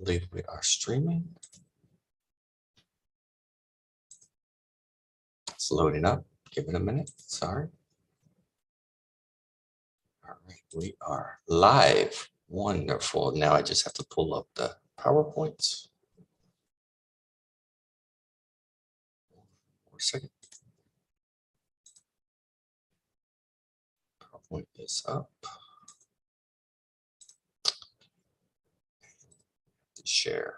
believe we are streaming. It's loading up. Give it a minute. Sorry. All right, we are live. Wonderful. Now I just have to pull up the PowerPoints. For a second. PowerPoint is up. Share.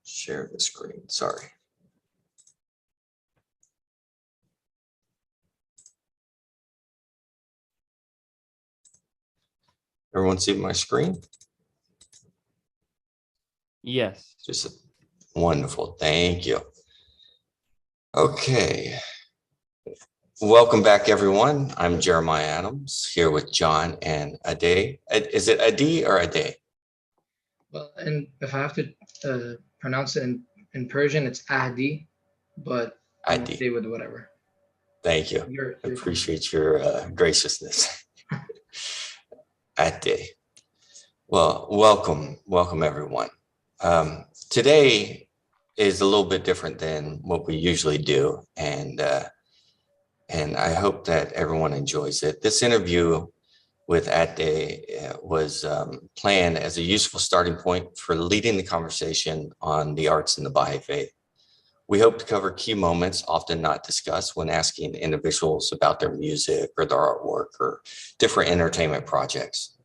Share the screen, sorry. Everyone see my screen? Yes. Just wonderful, thank you. Okay. Welcome back, everyone. I'm Jeremiah Adams here with John and Ahdi. Is it Ahdi or Ahdi? Well, and if I have to pronounce it in Persian, it's Ahdi, but I'm Ahdi. okay with whatever. Thank you. You're Appreciate your graciousness. Ahdi. Well, welcome everyone. Today is a little bit different than what we usually do, and I hope that everyone enjoys it. This interview with Ahdi was planned as a useful starting point for leading the conversation on the arts and the Baha'i faith. We hope to cover key moments often not discussed when asking individuals about their music or their artwork or different entertainment projects.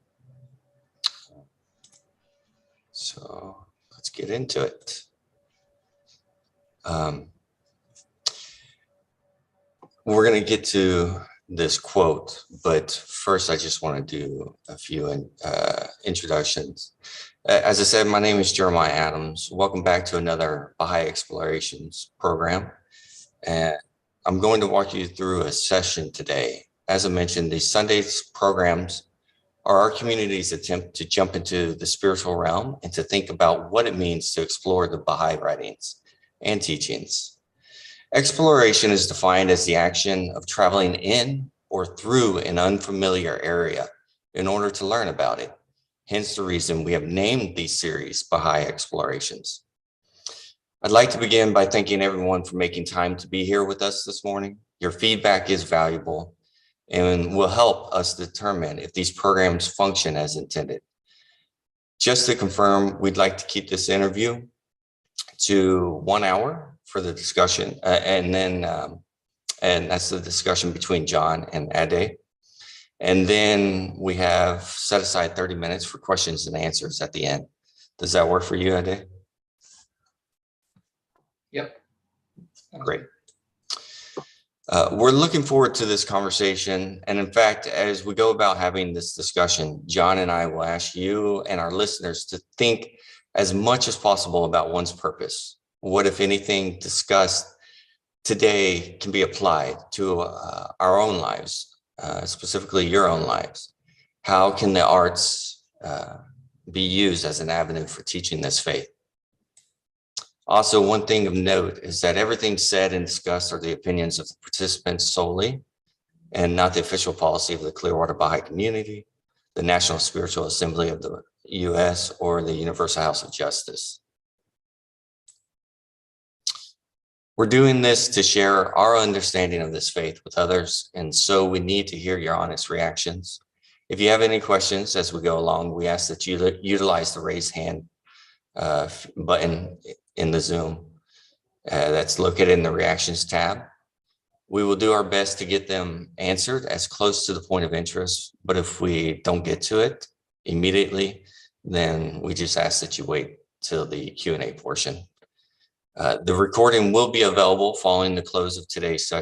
So let's get into it. We're going to get to this quote, but first I just want to do a few introductions. As I said, my name is Jeremiah Adams. Welcome back to another Baha'i Explorations program. And I'm going to walk you through a session today. As I mentioned, these Sundays programs are our community's attempt to jump into the spiritual realm and to think about what it means to explore the Baha'i writings and teachings. Exploration is defined as the action of traveling in or through an unfamiliar area in order to learn about it. Hence the reason we have named these series Baha'i Explorations. I'd like to begin by thanking everyone for making time to be here with us this morning. Your feedback is valuable and will help us determine if these programs function as intended. Just to confirm, we'd like to keep this interview to 1 hour for the discussion, and that's the discussion between John and Ahdi. And then we have set aside 30 minutes for questions and answers at the end. Does that work for you, Ahdi? Yep. Great. We're looking forward to this conversation. And in fact, as we go about having this discussion, John and I will ask you and our listeners to think as much as possible about one's purpose. What, if anything, discussed today can be applied to our own lives, specifically your own lives? How can the arts be used as an avenue for teaching this faith? Also, one thing of note is that everything said and discussed are the opinions of the participants solely, and not the official policy of the Clearwater Baha'i community, the National Spiritual Assembly of the U.S., or the Universal House of Justice. We're doing this to share our understanding of this faith with others, and so we need to hear your honest reactions. If you have any questions as we go along, we ask that you utilize the raise hand button in the Zoom that's located in the reactions tab. We will do our best to get them answered as close to the point of interest, but if we don't get to it immediately, then we just ask that you wait till the Q&A portion. The recording will be available following the close of today's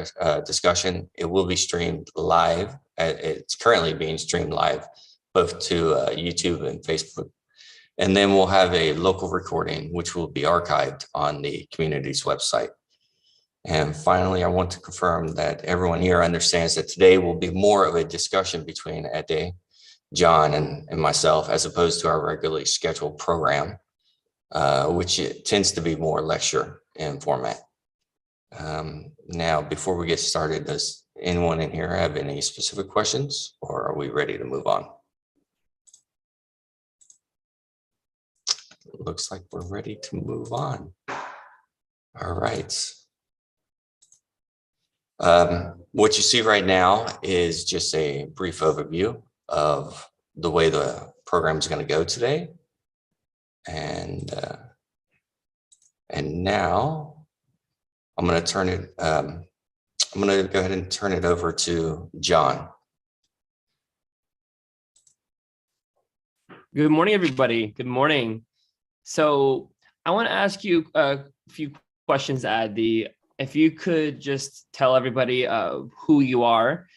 discussion. It will be streamed live. It's currently being streamed live, both to YouTube and Facebook. And then we'll have a local recording, which will be archived on the community's website. And finally, I want to confirm that everyone here understands that today will be more of a discussion between Ahdi, John, and myself, as opposed to our regularly scheduled program, which tends to be more lecture in format. Now, before we get started, does anyone in here have any specific questions, or are we ready to move on? Looks like we're ready to move on. All right. What you see right now is just a brief overview of the way the program is going to go today. And now I'm going to turn it, I'm going to go ahead and turn it over to John. Good morning, everybody. Good morning. So I want to ask you a few questions, Ahdi. If you could just tell everybody who you are,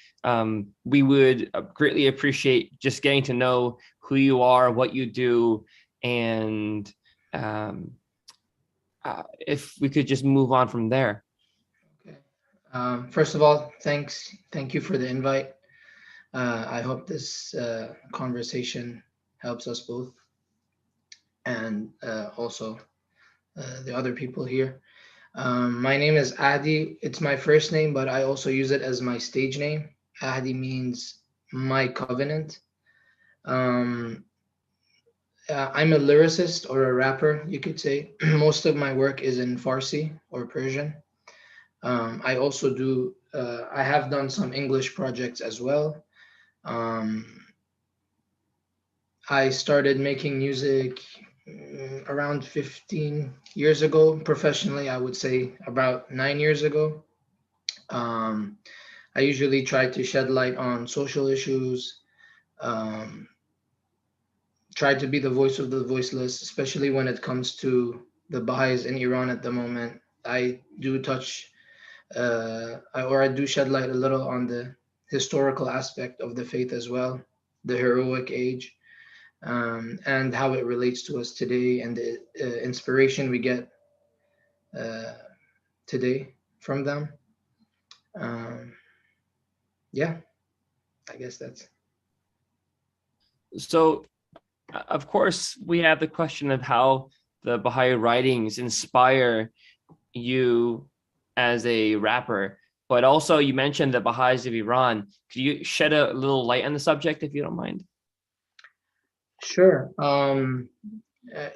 we would greatly appreciate just getting to know who you are, what you do, and if we could just move on from there. Okay. First of all, thank you for the invite. I hope this conversation helps us both, and also the other people here. My name is Ahdi. It's my first name, but I also use it as my stage name. Ahdi means my covenant. I'm a lyricist or a rapper, you could say. Most of my work is in Farsi or Persian. I also do, I have done some English projects as well. I started making music around 15 years ago. Professionally, I would say about 9 years ago. I usually try to shed light on social issues, try to be the voice of the voiceless, especially when it comes to the Baha'is in Iran at the moment. I do touch, I do shed light a little on the historical aspect of the faith as well, the heroic age. And how it relates to us today, and the inspiration we get today from them. Yeah, I guess that's. So, of course, we have the question of how the Baha'i writings inspire you as a rapper, but also you mentioned the Baha'is of Iran. Could you shed a little light on the subject, if you don't mind? Sure.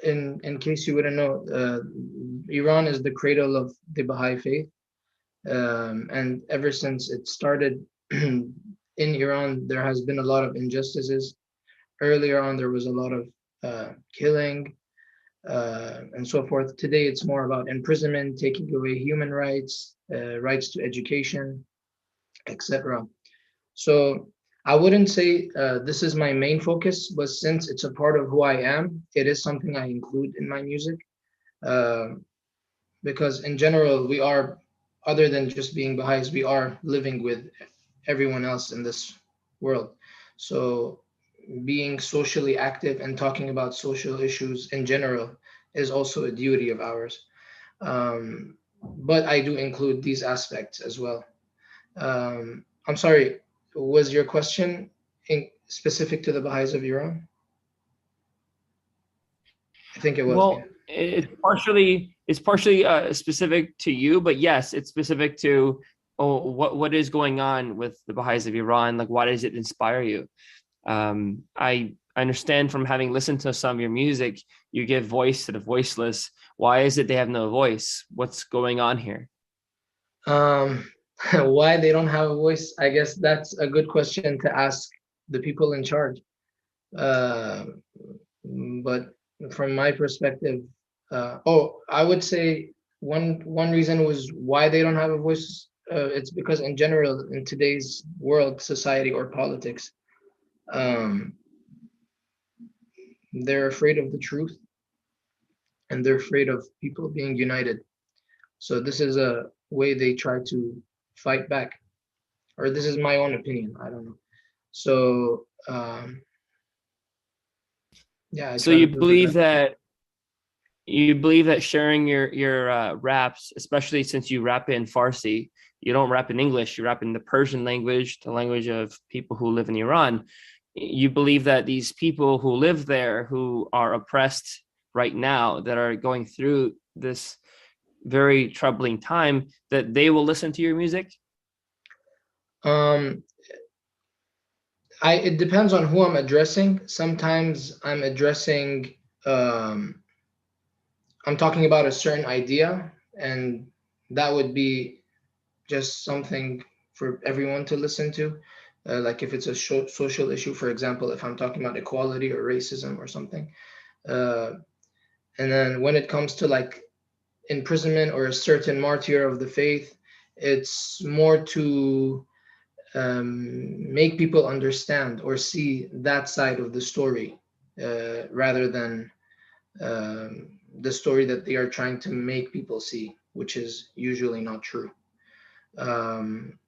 In case you wouldn't know, Iran is the cradle of the Baha'i faith, and ever since it started in Iran, there has been a lot of injustices. Earlier on, there was a lot of killing and so forth. Today, it's more about imprisonment, taking away human rights, rights to education, etc. So I wouldn't say this is my main focus, but since it's a part of who I am, it is something I include in my music. Because in general, we are, other than just being Baha'is, we are living with everyone else in this world. So being socially active and talking about social issues in general is also a duty of ours. But I do include these aspects as well. I'm sorry, was your question specific to the Baha'is of Iran? I think it was. Well, Yeah. it's partially specific to you, but yes, it's specific to what is going on with the Baha'is of Iran. Like, why does it inspire you? I understand from having listened to some of your music, you give voice to the voiceless. Why is it they have no voice? What's going on here? Why they don't have a voice? I guess that's a good question to ask the people in charge. But from my perspective, I would say one reason was why they don't have a voice. It's because in general, in today's world, society, or politics, they're afraid of the truth, and they're afraid of people being united. So this is a way they try to fight back, or this is my own opinion. I don't know. So yeah. So you believe that sharing your raps, especially since you rap in Farsi, you don't rap in English, you rap in the Persian language, the language of people who live in Iran. You believe that these people who live there, who are oppressed right now, that are going through this very troubling time, that they will listen to your music? Um, it depends on who I'm addressing. Sometimes I'm addressing, I'm talking about a certain idea, and that would be just something for everyone to listen to. Like if it's a social issue, for example, if I'm talking about equality or racism or something. Uh, and then when it comes to like imprisonment or a certain martyr of the faith, it's more to make people understand or see that side of the story, rather than the story that they are trying to make people see, which is usually not true.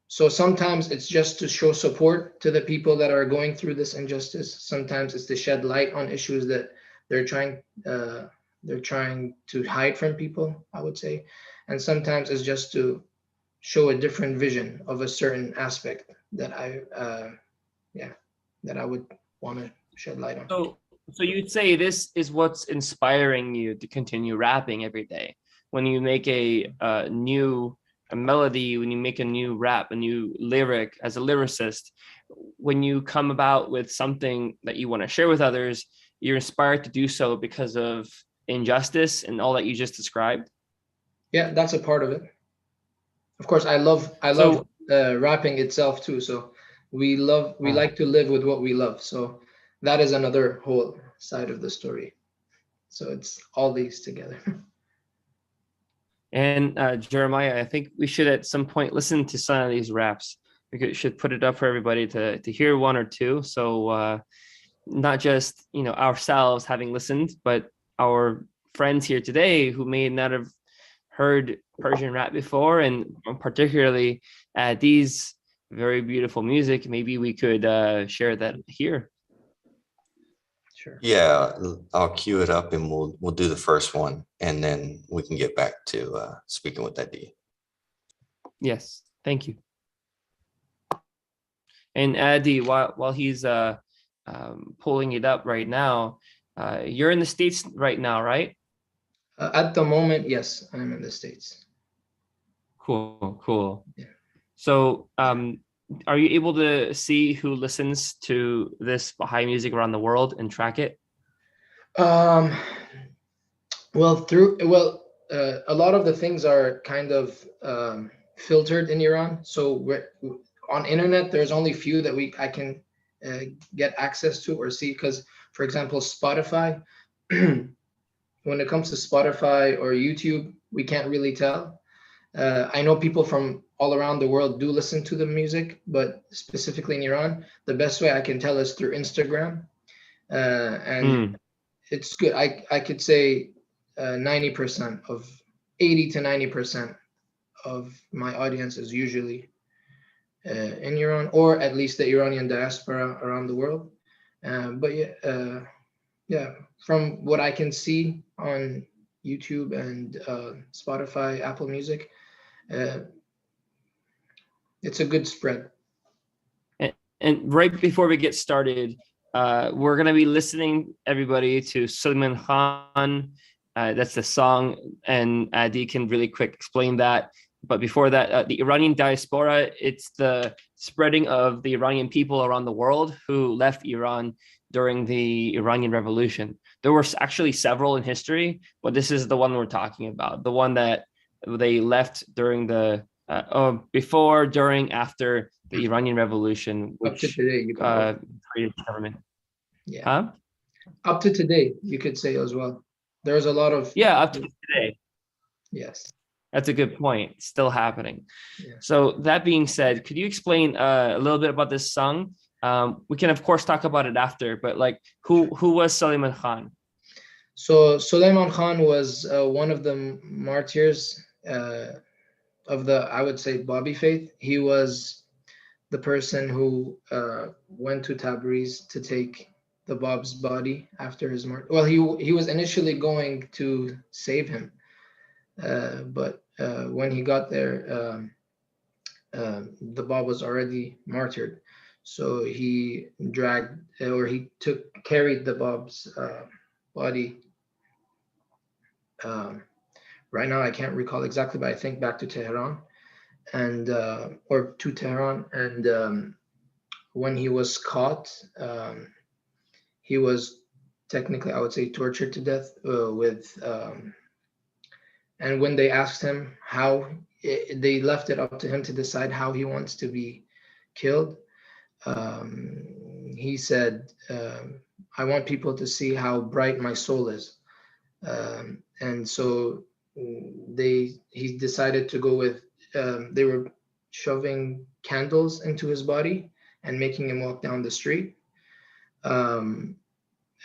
So sometimes it's just to show support to the people that are going through this injustice. Sometimes it's to shed light on issues that they're trying uh, they're trying to hide from people, I would say. And sometimes it's just to show a different vision of a certain aspect that yeah, that I would want to shed light on. So you'd say this is what's inspiring you to continue rapping every day. When you make a new a melody, when you make a new rap, a new lyric as a lyricist, when you come about with something that you want to share with others, you're inspired to do so because of injustice and all that you just described. Yeah, that's a part of it. Of course, I love rapping itself too. So we like to live with what we love. So that is another whole side of the story. So it's all these together. And Jeremiah, I think we should at some point listen to some of these raps. Should put it up for everybody to hear one or two. So not just ourselves having listened, but our friends here today who may not have heard Persian rap before, and particularly these very beautiful music. Maybe we could share that here. Sure. Yeah, I'll cue it up and we'll do the first one, and then we can get back to speaking with Ahdi. Yes, thank you. And Ahdi, while he's pulling it up right now, you're in the States right now, right? At the moment, yes, I'm in the States. Cool. Yeah. So are you able to see who listens to this Baha'i music around the world and track it? Well, a lot of the things are kind of filtered in Iran. So on internet, there's only few that I can get access to or see. Because, for example, Spotify, when it comes to Spotify or YouTube, we can't really tell. I know people from all around the world do listen to the music, but specifically in Iran, the best way I can tell is through Instagram. And it's good. I could say 90% of 80 to 90% of my audience is usually in Iran, or at least the Iranian diaspora around the world. But yeah, from what I can see on YouTube and Spotify, Apple Music, it's a good spread. And right before we get started, we're going to be listening, everybody, to Suleiman Khan. That's the song, and Ahdi can really quick explain that. But before that, the Iranian diaspora, it's the spreading of the Iranian people around the world who left Iran during the Iranian Revolution. There were actually several in history, but this is the one we're talking about, the one that they left during the before, during, after the Iranian Revolution, which up to today, you created government. Yeah. Huh? Up to today, you could say as well. There's a lot of up to today. Yes. That's a good point. It's still happening. Yeah. So that being said, could you explain a little bit about this song? We can of course talk about it after, but like who was Suleiman Khan? So Suleiman Khan was one of the martyrs of the, I would say, Báb'í faith. He was the person who went to Tabriz to take the Báb's body after his martyr. Well, he was initially going to save him, but when he got there, the Báb was already martyred. So he carried the Báb's body. Right now, I can't recall exactly, but I think back to Tehran. and or to Tehran. And when he was caught, he was technically, I would say, tortured to death and when they asked him how, they left it up to him to decide how he wants to be killed. He said, I want people to see how bright my soul is. And so he decided to go with, they were shoving candles into his body and making him walk down the street.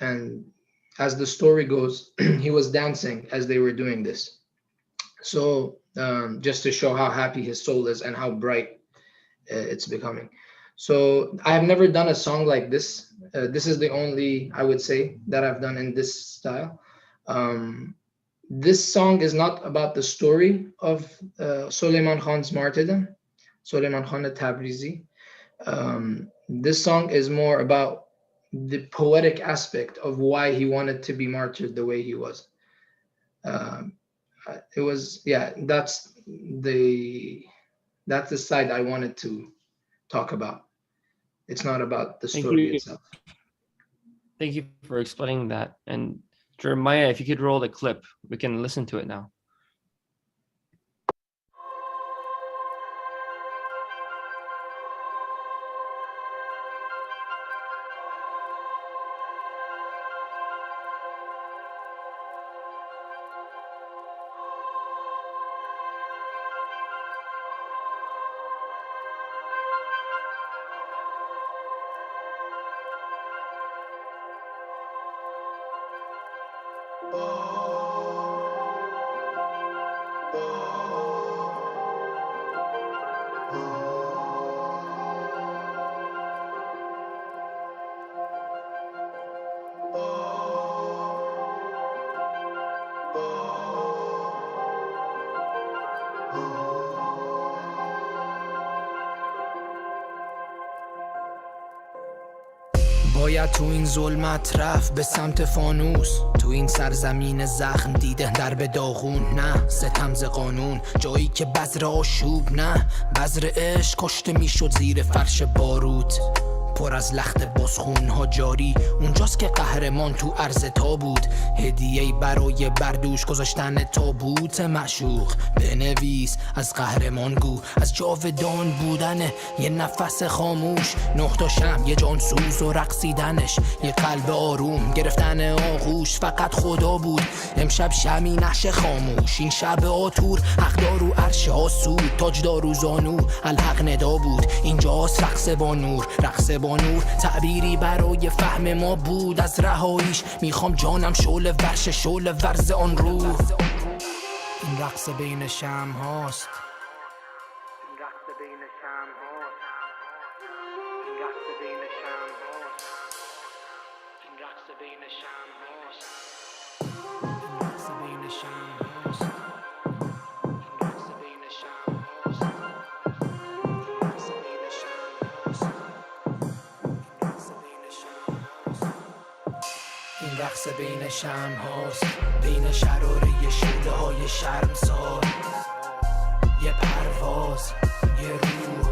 And as the story goes, he was dancing as they were doing this. So just to show how happy his soul is and how bright it's becoming. So I have never done a song like this. This is the only, I would say, that I've done in this style. This song is not about the story of Suleiman Khan's martyrdom, Suleiman Khan Tabrizi. This song is more about the poetic aspect of why he wanted to be martyred the way he was. It was, yeah, that's the side I wanted to talk about. It's not about the story itself. Thank you for explaining that. And Jeremiah, if you could roll the clip, we can listen to it now. باید تو این ظلمت رفت به سمت فانوس، تو این سرزمین زخم دیده درب داغون، نه ستم ز قانون، جایی که بذر آشوب، نه بذر عشق کشته میشد زیر فرش باروت، پر از لخت بزخون ها جاری، اونجاست که قهرمان تو عرض تابوت، هدیه برای بردوش گذاشتن تابوت معشوق، بنویس از قهرمان گو، از جاودان بودن یه نفس خاموش، نه تا شم یه جان سوز و رقصیدنش، یه قلب آروم گرفتن آغوش، فقط خدا بود امشب شمی نش خاموش، این شب آتور حقدار و عرش آسود، تاجدار و زانو الحق ندا بود، اینجاست رقص با نور، رقص با نور تعبیری برای فهم ما بود از رهاییش، میخوام جانم شعله ورش شعله ورز آن روح، این رقص بین شم هاست، این رقص بین شم هاست، این رقص بین شم هاست، این رقص بین شم هاست، این رقص بین شم هاست، این رقص بین شم هاست، این رقص بین شم هاست، این رقص بین شم هاست، بین شراره شعله های شرمسار، یه پرواز، یه روح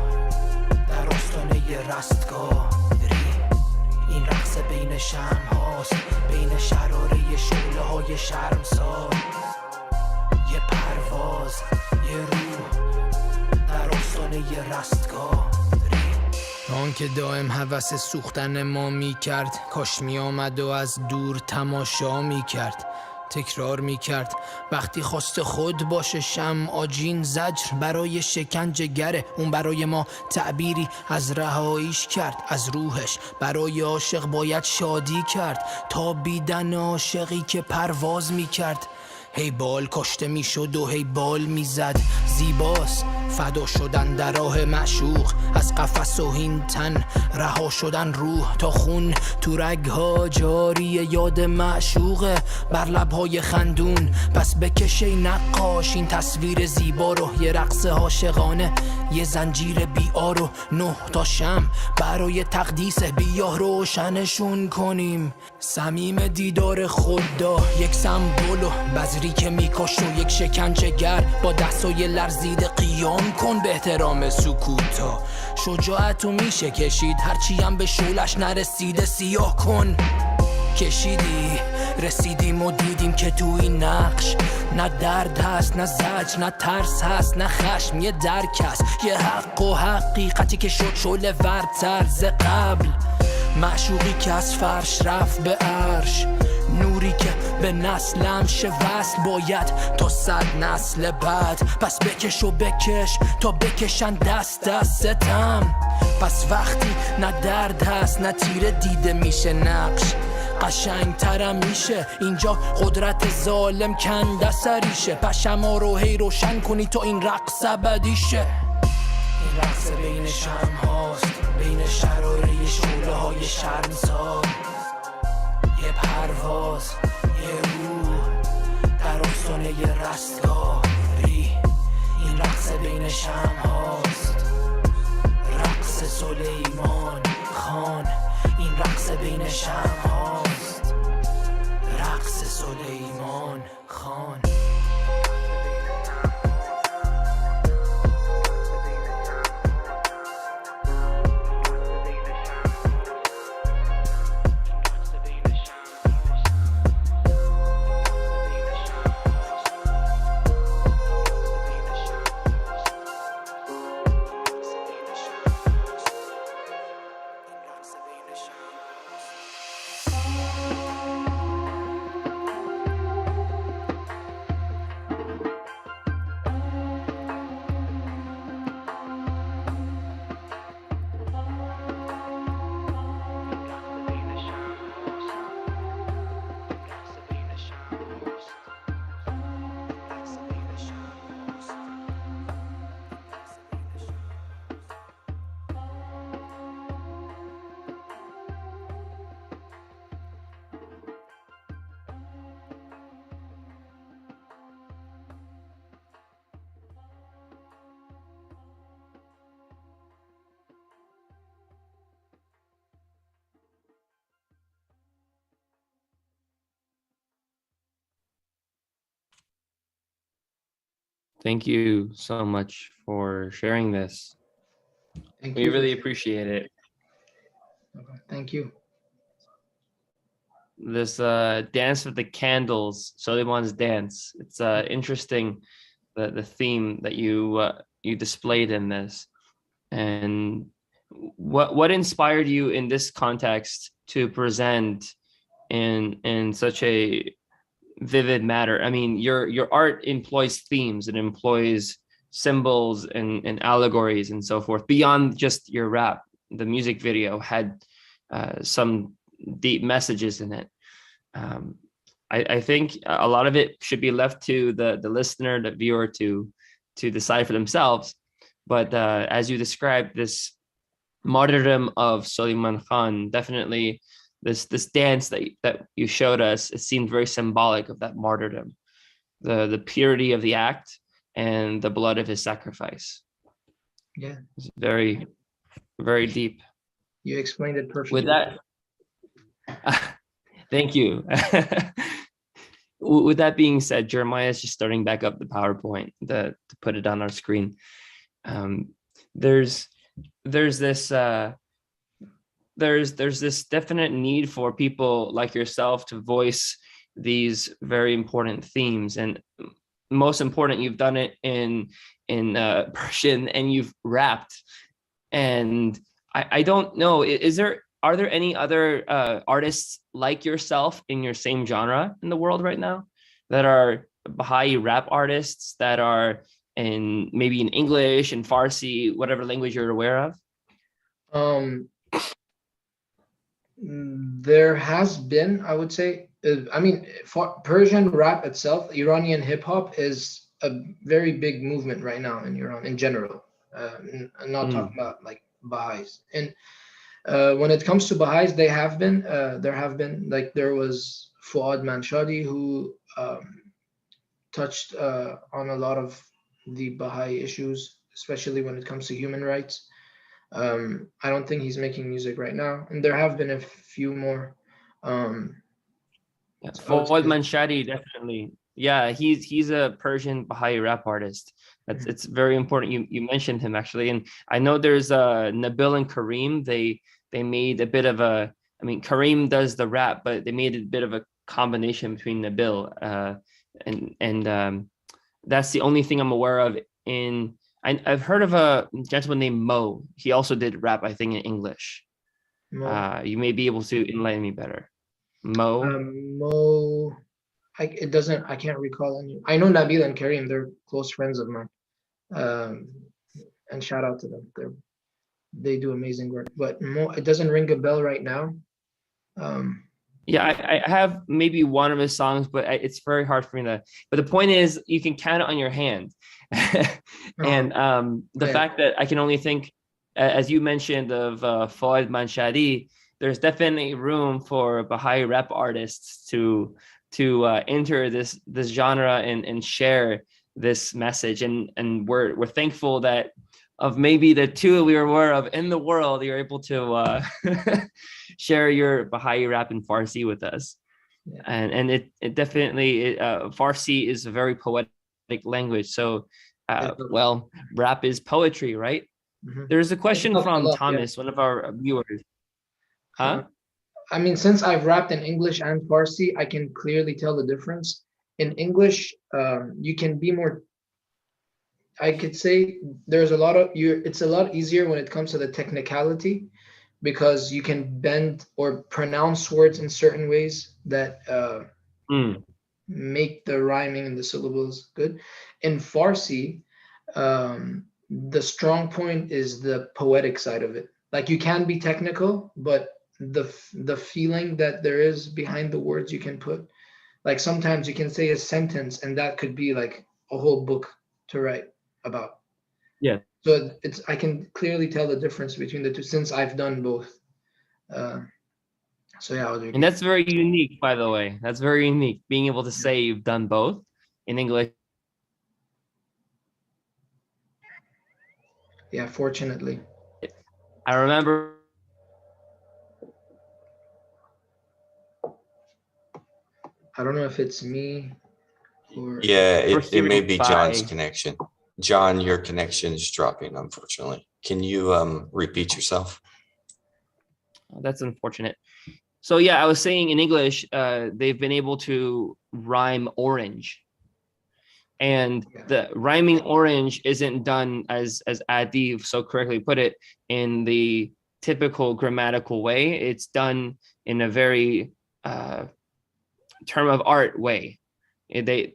در آستانه یه رستگاری، این رقص بین شم هاست، بین شراره شعله های شرمسار، یه پرواز، یه روح در آستانه یه رستگاری، آن که دائم هوس سوختن ما می کرد، کاش می آمد و از دور تماشا می کرد، تکرار می کرد وقتی خواست خود باشه شم آجین زجر برای شکنجه گره، اون برای ما تعبیری از رهاییش کرد، از روحش برای عاشق باید شادی کرد، تا بیدن عاشقی که پرواز می کرد، هی بال کاشته می شد و هی بال می زد، زیباست فدا شدن در راه معشوق، از قفس و این تن رها شدن روح، تا خون تو رگها جاری یاد معشوقه، بر لبهای خندون پس بکشه نقاش این تصویر زیبا رو، یه رقص عاشقانه، یه زنجیر بیار و نه تا شم برای تقدیس، بیا روشنشون کنیم صمیم دیدار خدا، یک سمبل و بذری فکری که میکش و یک شکنجهگر با دستای لرزیده قیام کن به احترام سکوتا شجاعتو میشه کشید هرچی هم به شولش نرسیده سیاه کن کشیدی رسیدیم و دیدیم که تو این نقش نه درد هست نه زجر نه ترس هست نه خشم یه درک هست یه حق و حقیقتی که شد شعله ورتر ز قبل معشوقی که از فرش رفت به عرش نوری که به نسلم شه وصل باید تا 100 نسل بعد پس بکش و بکش تا بکشن دست از ستم پس وقتی نه درد هست نه تیره دیده میشه نقش قشنگ ترم میشه اینجا قدرت ظالم کنده سریشه پشما رو هی روشن کنی تا این رقص ابدیشه این رقص بین شم هاست بین شراره شعله های شرمسار یه پرواز یه روح در آستانه یه رستگاری این رقص بین شم هاست رقص سلیمان خان این رقص بین شم هاست رقص سلیمان خان Thank you so much for sharing this. Thank We you. really appreciate it. Thank you. This dance with the candles, Suleiman's dance. It's interesting, the theme that you displayed in this. And what inspired you in this context to present in such a vivid matter? I mean, your art employs themes, it employs symbols and allegories and so forth beyond just your rap. The music video had some deep messages in it. I think a lot of it should be left to the listener, the viewer to decide for themselves. But as you described, this martyrdom of Suleiman Khan, definitely this dance that you showed us, it seemed very symbolic of that martyrdom, the purity of the act and the blood of his sacrifice. Yeah, it's very, very deep. You explained it perfectly. With that, thank you. With that being said, Jeremiah is just starting back up the PowerPoint to put it on our screen. There's this definite need for people like yourself to voice these very important themes, and most important, you've done it in Persian and you've rapped. And I don't know, are there any other artists like yourself in your same genre in the world right now that are Baha'i rap artists that are maybe in English and Farsi, whatever language you're aware of? There has been, I would say, I mean, for Persian rap itself, Iranian hip hop is a very big movement right now in Iran in general. I'm not talking about like Baha'is. And when it comes to Baha'is, there have been, like there was Fuad Manshadi who touched on a lot of the Baha'i issues, especially when it comes to human rights. I don't think he's making music right now, and there have been a few more. Fuad Manshadi, definitely. Yeah, he's a Persian Baha'i rap artist. It's very important. You mentioned him actually, and I know there's Nabil and Kareem. They made a bit of a. I mean, Kareem does the rap, but they made a bit of a combination between Nabil. And that's the only thing I'm aware of. I've heard of a gentleman named Mo. He also did rap, I think, in English. Mo, You may be able to enlighten me better. Mo. Mo, I can't recall any. I know Nabil and Kareem, they're close friends of mine. And shout out to them. They do amazing work. But Mo, it doesn't ring a bell right now. Yeah, I have maybe one of his songs, but it's very hard for me to. But the point is, you can count it on your hand. And the fact that I can only think, as you mentioned, of Fouad Manshadi, there's definitely room for Baha'i rap artists to enter this genre and share this message. And we're thankful that of maybe the two we were aware of in the world, you're able to share your Baha'i rap in Farsi with us. Yeah. And it definitely, Farsi is a very poetic language. So, well, rap is poetry, right? There's a question from Thomas, one of our viewers. Huh? I mean, since I've rapped in English and Farsi, I can clearly tell the difference. In English, you can be more, I could say there's a lot of it's a lot easier when it comes to the technicality, because you can bend or pronounce words in certain ways that make the rhyming and the syllables good. In Farsi, the strong point is the poetic side of it. Like, you can be technical, but the feeling that there is behind the words you can put, like sometimes you can say a sentence and that could be like a whole book to write about. Yeah. So I can clearly tell the difference between the two since I've done both. So yeah, and that's very unique, by the way. That's very unique, being able to say you've done both in English. Yeah, fortunately. I remember. I don't know if it's me or. Yeah, it may be John's connection. John, your connection is dropping, unfortunately. Can you repeat yourself? That's unfortunate. So yeah, I was saying in English, they've been able to rhyme orange. And the rhyming orange isn't done as Ahdi so correctly put it, in the typical grammatical way. It's done in a very term of art way.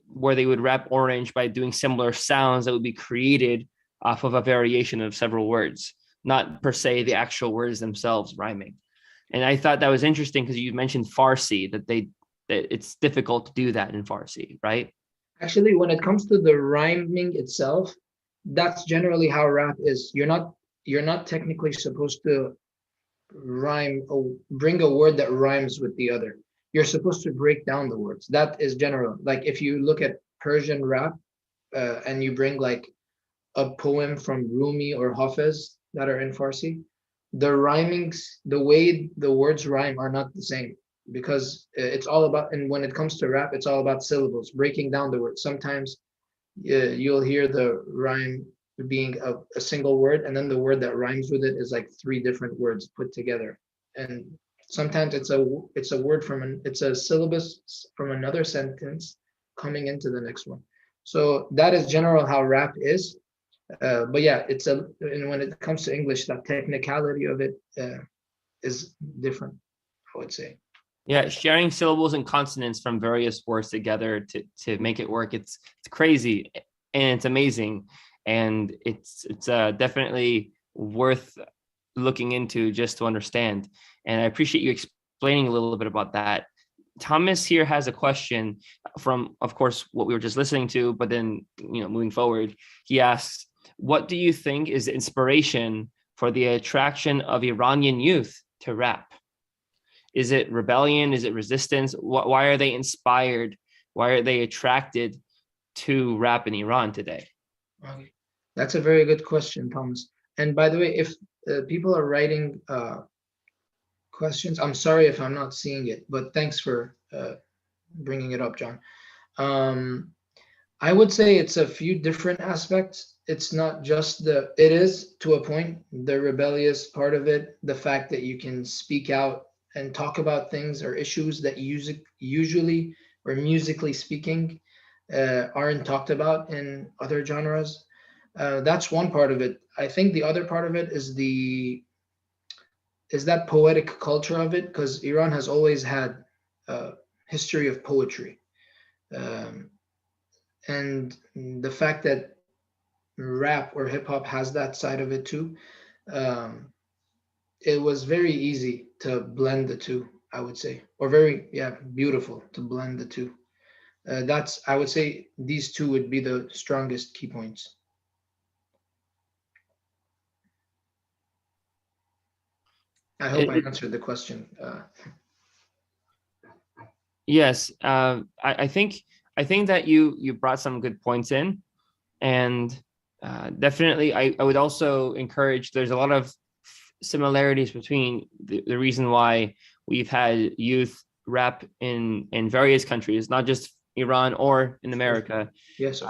Where they would rap orange by doing similar sounds that would be created off of a variation of several words, not per se the actual words themselves rhyming. And I thought that was interesting because you mentioned Farsi, that it's difficult to do that in Farsi, right? Actually, when it comes to the rhyming itself, that's generally how rap is. You're not technically supposed to rhyme or bring a word that rhymes with the other. You're supposed to break down the words. That is general. Like if you look at Persian rap and you bring like a poem from Rumi or Hafez that are in Farsi, the rhymings, the way the words rhyme are not the same, because it's all about, and when it comes to rap, it's all about syllables, breaking down the words. Sometimes you'll hear the rhyme being a single word, and then the word that rhymes with it is like 3 different words put together. And sometimes it's a word it's a syllabus from another sentence coming into the next one. So that is general how rap is. But yeah, and when it comes to English, that technicality of it is different, I would say. Yeah, sharing syllables and consonants from various words together to make it work. It's crazy and it's amazing, and it's definitely worth looking into just to understand. And I appreciate you explaining a little bit about that. Thomas here has a question from, of course, what we were just listening to, but then, moving forward, he asks, what do you think is the inspiration for the attraction of Iranian youth to rap? Is it rebellion? Is it resistance? Why are they inspired? Why are they attracted to rap in Iran today? Okay. That's a very good question, Thomas. And by the way, if people are writing questions, I'm sorry if I'm not seeing it, but thanks for bringing it up, John. I would say it's a few different aspects. It's not just it is to a point, the rebellious part of it, the fact that you can speak out and talk about things or issues that usually, or musically speaking, aren't talked about in other genres. That's one part of it. I think the other part of it is that poetic culture of it, because Iran has always had a history of poetry. Um, and the fact that rap or hip hop has that side of it too, um, it was very easy to blend the two, I would say, or very, yeah, beautiful to blend the two. That's, I would say, these two would be the strongest key points. I hope I answered the question. Yes, I think that you brought some good points in, and definitely I would also encourage. There's a lot of similarities between the reason why we've had youth rap in various countries, not just Iran or in America. Yes,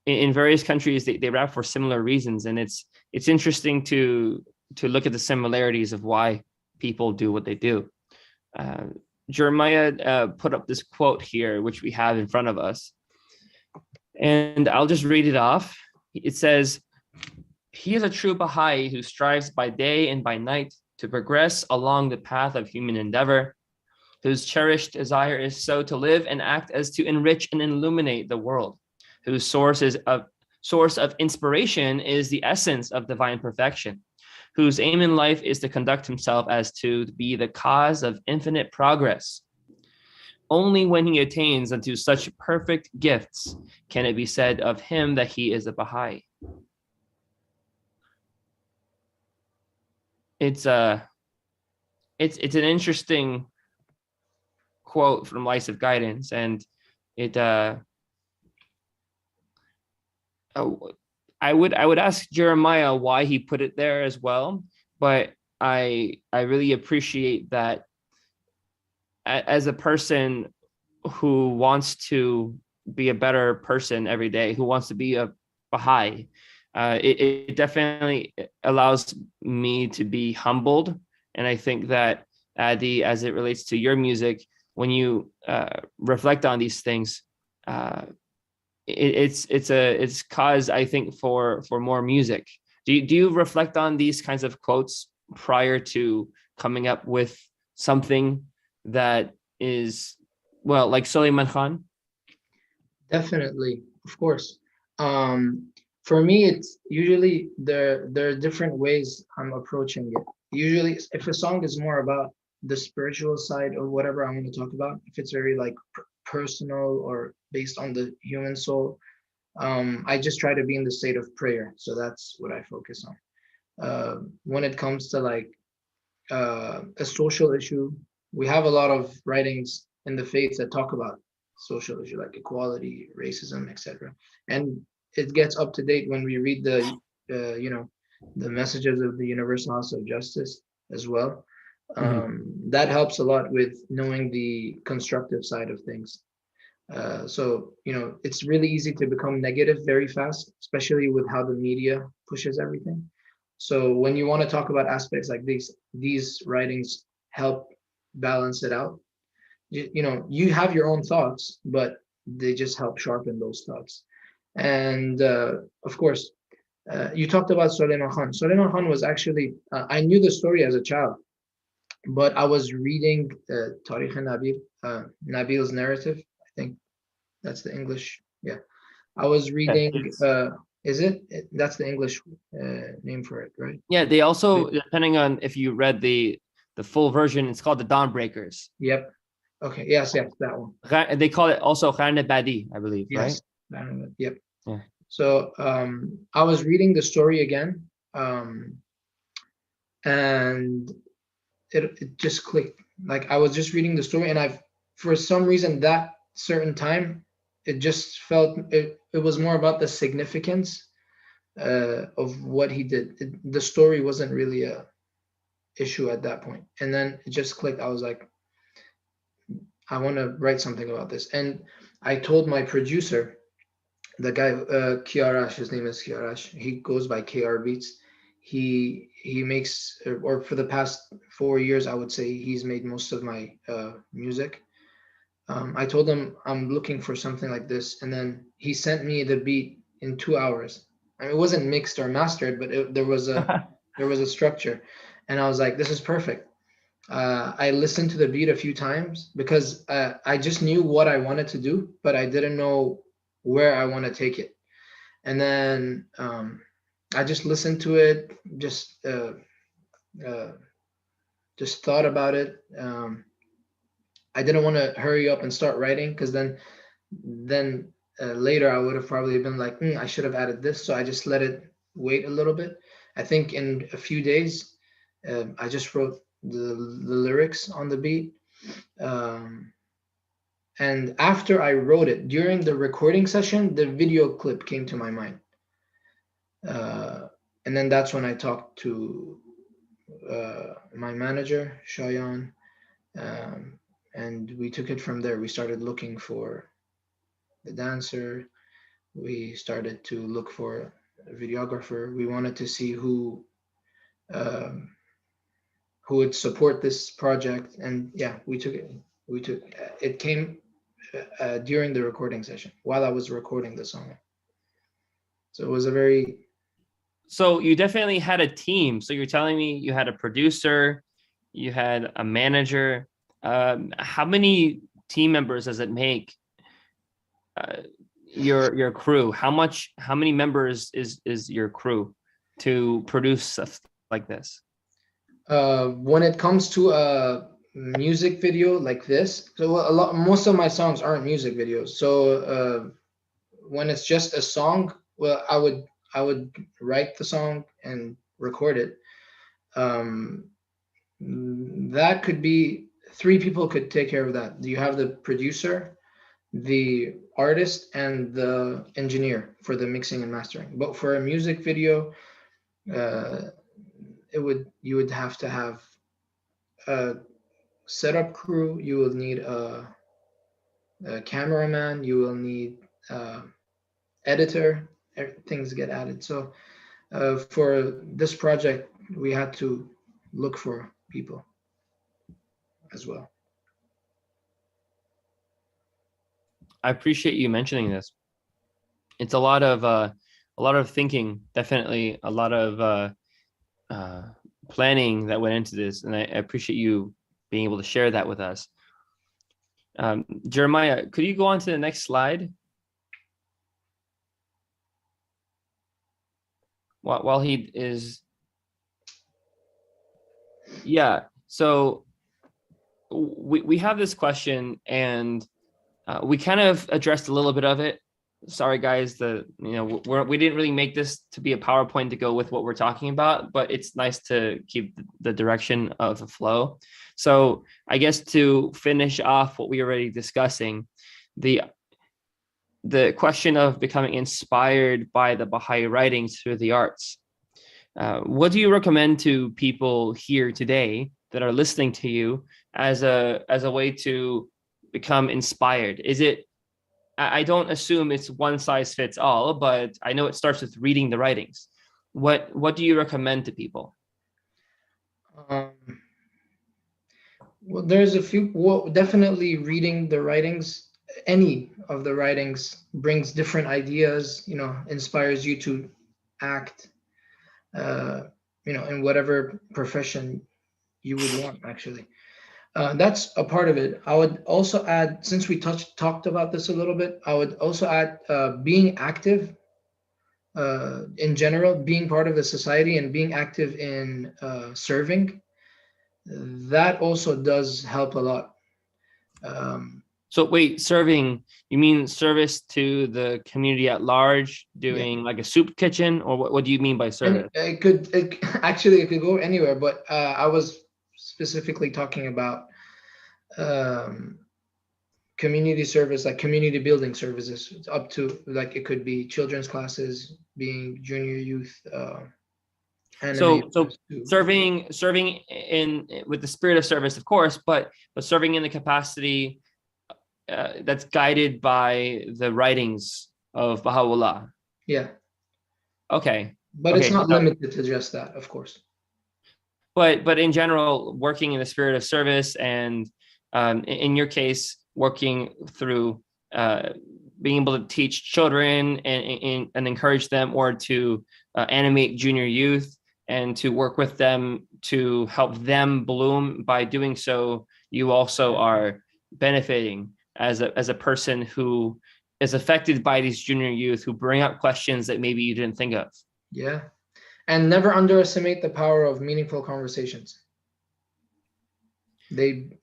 in various countries, they rap for similar reasons, and it's interesting to look at the similarities of why people do what they do. Jeremiah put up this quote here, which we have in front of us, and I'll just read it off. It says, "He is a true Baha'i who strives by day and by night to progress along the path of human endeavor, whose cherished desire is so to live and act as to enrich and illuminate the world, whose source of inspiration is the essence of divine perfection, whose aim in life is to conduct himself as to be the cause of infinite progress. Only when he attains unto such perfect gifts can it be said of him that he is a Baha'i." It's an interesting quote from Lights of Guidance, and it I would ask Jeremiah why he put it there as well, but I really appreciate that as a person who wants to be a better person every day, who wants to be a Baha'i, it definitely allows me to be humbled. And I think that, Ahdi, as it relates to your music, when you reflect on these things, it's cause, I think, for more music. Do you reflect on these kinds of quotes prior to coming up with something that is, well, like Suleiman Khan? Definitely, of course. For me, it's usually there are different ways I'm approaching it. Usually, if a song is more about the spiritual side or whatever I want to talk about, if it's very like personal or based on the human soul, I just try to be in the state of prayer. So that's what I focus on. When it comes to like a social issue, we have a lot of writings in the faith that talk about social issue like equality, racism, etc. And it gets up to date when we read the the messages of the Universal House of Justice as well. That helps a lot with knowing the constructive side of things. So it's really easy to become negative very fast, especially with how the media pushes everything. So when you want to talk about aspects like these writings help balance it out. You have your own thoughts, but they just help sharpen those thoughts. And of course, you talked about Suleiman Khan. Suleiman Khan was actually, I knew the story as a child, but I was reading Tariq Nabil, Nabil's narrative. I think that's the English. Yeah. I was reading, that's the English name for it, right? Yeah, they also, depending on if you read the full version, it's called the Dawnbreakers. Yep. Okay. Yes, that one. They call it also Khan Badi, I believe, yes, right? Yep. Yeah. So I was reading the story again, and it just clicked. Like I was just reading the story, and for some reason that certain time, it just felt it was more about the significance of what he did. The story wasn't really a issue at that point, and then it just clicked. I was like, I want to write something about this. And I told my producer, the guy, Kiarash, his name is Kiarash. He goes by KR Beats. He makes, or for the past 4 years, I would say he's made most of my music. I told him I'm looking for something like this, and then he sent me the beat in 2 hours. I mean, it wasn't mixed or mastered, but there was a structure, and I was like, this is perfect. I listened to the beat a few times because I just knew what I wanted to do, but I didn't know where I want to take it. And then I just listened to it, just thought about it. I didn't want to hurry up and start writing because then later I would have probably been like, I should have added this. So I just let it wait a little bit. I think in a few days, I just wrote the lyrics on the beat. And after I wrote it, during the recording session, the video clip came to my mind. And then that's when I talked to my manager, Shayan, and we took it from there. We started looking for the dancer. We started to look for a videographer. We wanted to see who would support this project. And yeah, we took it. It came during the recording session while I was recording the song. So it was a very... So you definitely had a team. So you're telling me you had a producer, you had a manager. How many team members does it make? Your crew? How many members is your crew to produce stuff like this? When it comes to a music video like this, so most of my songs aren't music videos. So when it's just a song, well, I would write the song and record it. That could be 3 people could take care of that. You have the producer, the artist, and the engineer for the mixing and mastering. But for a music video, you would have to have a setup crew. You will need a cameraman. You will need editor. Things get added. So for this project, we had to look for people as well. I appreciate you mentioning this. It's a lot of thinking, definitely a lot of planning that went into this, and I appreciate you being able to share that with us. Jeremiah, could you go on to the next slide? While he is, yeah. So we have this question, and we kind of addressed a little bit of it. Sorry, guys, we didn't really make this to be a PowerPoint to go with what we're talking about, but it's nice to keep the direction of the flow. So I guess to finish off what we were already discussing, the question of becoming inspired by the Baha'i writings through the arts. What do you recommend to people here today that are listening to you as a way to become inspired? Is it, I don't assume it's one size fits all, but I know it starts with reading the writings. What do you recommend to people? Well, there's a few. Well, definitely reading the writings. Any of the writings brings different ideas. Inspires you to act. In whatever profession you would want. Actually, that's a part of it. I would also add, since we talked about this a little bit, I would also add being active in general, being part of the society and being active in serving. That also does help a lot. So wait, serving, you mean service to the community at large, doing like a soup kitchen, or what do you mean by service? It could go anywhere, but I was specifically talking about community service, like community building services, up to like it could be children's classes, being junior youth. So serving in with the spirit of service, of course, but serving in the capacity that's guided by the writings of Baha'u'llah. Yeah, Okay. but it's Okay, not so- limited to just that, of course. But in general, working in the spirit of service, and in your case, working through being able to teach children and encourage them, or to animate junior youth and to work with them to help them bloom. By doing so, you also are benefiting as a person who is affected by these junior youth who bring up questions that maybe you didn't think of. Yeah, and never underestimate the power of meaningful conversations. They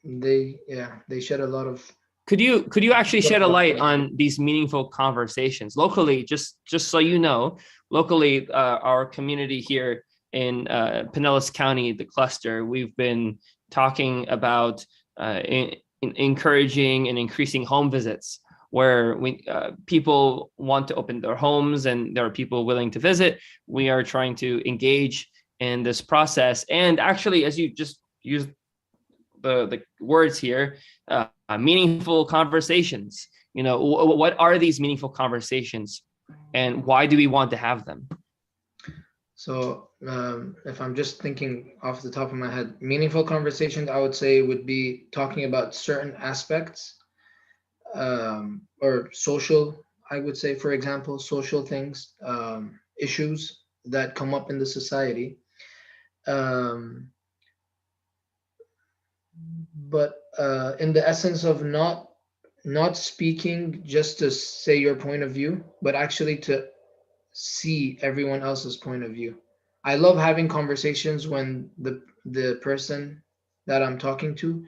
shed a lot of. Could you actually shed a light on these meaningful conversations locally? Just so you know, locally, our community here in Pinellas County, the cluster, we've been talking about encouraging and increasing home visits, where people want to open their homes and there are people willing to visit. We are trying to engage in this process. And actually, as you just used the words here, meaningful conversations. What are these meaningful conversations, and why do we want to have them? So if I'm just thinking off the top of my head, meaningful conversations, I would say, would be talking about certain aspects, or social, I would say, for example, social things, issues that come up in the society. But in the essence of not speaking just to say your point of view, but actually to see everyone else's point of view. I love having conversations when the person that I'm talking to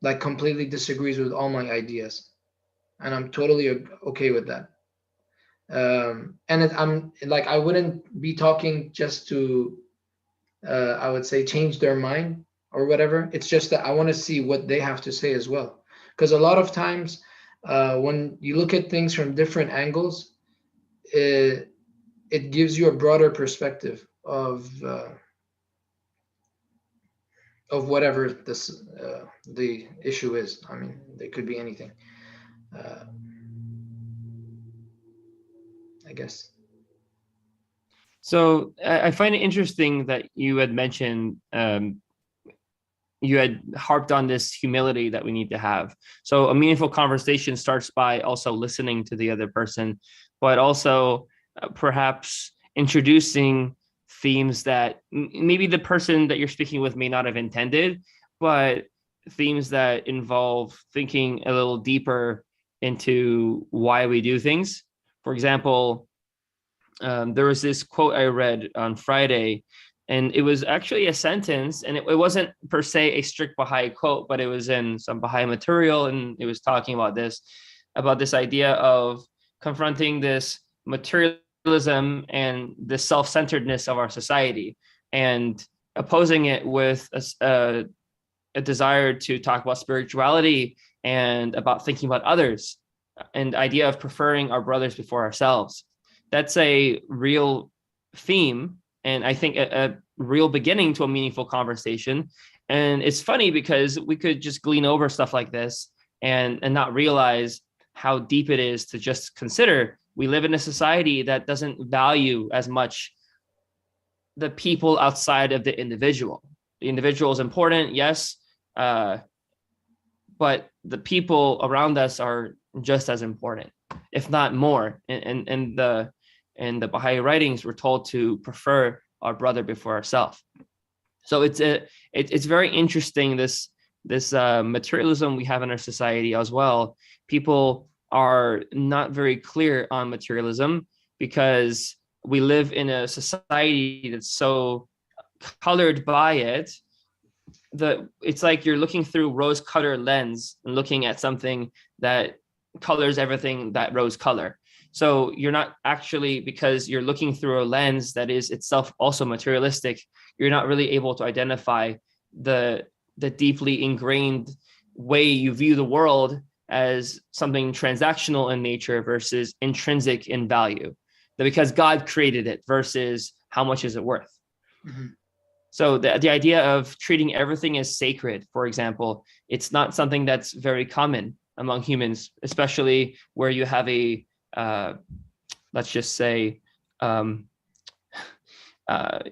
like completely disagrees with all my ideas, and I'm totally okay with that. I'm like, I wouldn't be talking just to I would say change their mind or whatever. It's just that I want to see what they have to say as well, because a lot of times when you look at things from different angles, it gives you a broader perspective of whatever the issue is. I mean, it could be anything. I guess. So I find it interesting that you had mentioned, you had harped on this humility that we need to have. So a meaningful conversation starts by also listening to the other person, but also perhaps introducing themes that maybe the person that you're speaking with may not have intended, but themes that involve thinking a little deeper into why we do things. For example, there was this quote I read on Friday, and it was actually a sentence, and it wasn't per se a strict Baha'i quote, but it was in some Baha'i material, and it was talking about this idea of confronting this materialism and the self-centeredness of our society, and opposing it with a desire to talk about spirituality and about thinking about others, and the idea of preferring our brothers before ourselves. That's a real theme, and I think a real beginning to a meaningful conversation. And it's funny because we could just glean over stuff like this and not realize how deep it is to just consider we live in a society that doesn't value as much the people outside of the individual. The individual is important, yes, but the people around us are just as important, if not more. And the Baha'i writings, we're told to prefer our brother before ourselves. So it's very interesting, this materialism we have in our society as well. People are not very clear on materialism because we live in a society that's so colored by it. It's like you're looking through rose-colored lens and looking at something that colors everything that rose color. So you're not actually, because you're looking through a lens that is itself also materialistic, you're not really able to identify the deeply ingrained way you view the world as something transactional in nature versus intrinsic in value. That because God created it versus how much is it worth. Mm-hmm. So the idea of treating everything as sacred, for example, it's not something that's very common among humans, especially where you have a, let's just say,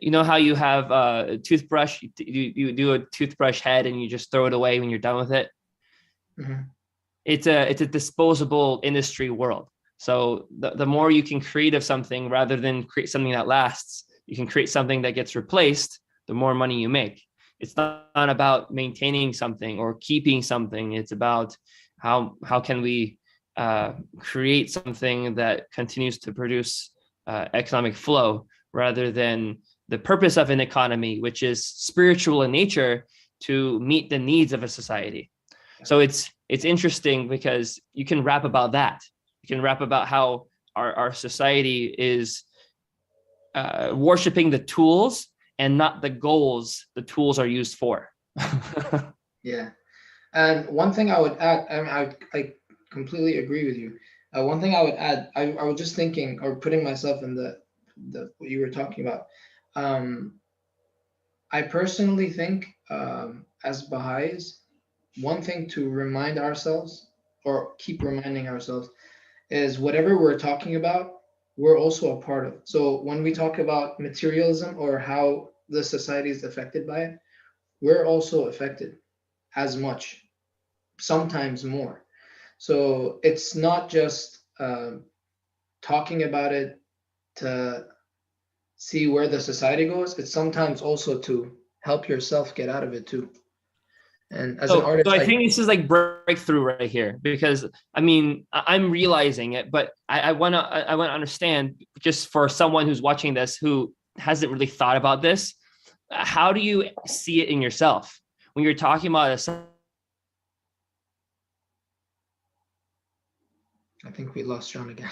you know how you have a toothbrush, you do a toothbrush head and you just throw it away when you're done with it. Mm-hmm. It's a disposable industry world. So the more you can create of something rather than create something that lasts, you can create something that gets replaced, the more money you make. It's not about maintaining something or keeping something. It's about how can we create something that continues to produce economic flow, rather than the purpose of an economy, which is spiritual in nature, to meet the needs of a society. So it's interesting because you can rap about that. You can rap about how our society is worshiping the tools and not the goals the tools are used for. Yeah. And one thing I would add, I completely agree with you. One thing I would add, I was just thinking or putting myself in the what you were talking about. I personally think as Baha'is, one thing to remind ourselves or keep reminding ourselves is whatever we're talking about, we're also a part of. So when we talk about materialism or how the society is affected by it, we're also affected as much, sometimes more. So it's not just talking about it to see where the society goes. It's sometimes also to help yourself get out of it too. And as an artist, so I think this is like breakthrough right here, because I mean, I'm realizing it, but I want to understand, just for someone who's watching this who hasn't really thought about this, how do you see it in yourself when you're talking about a? I think we lost John again.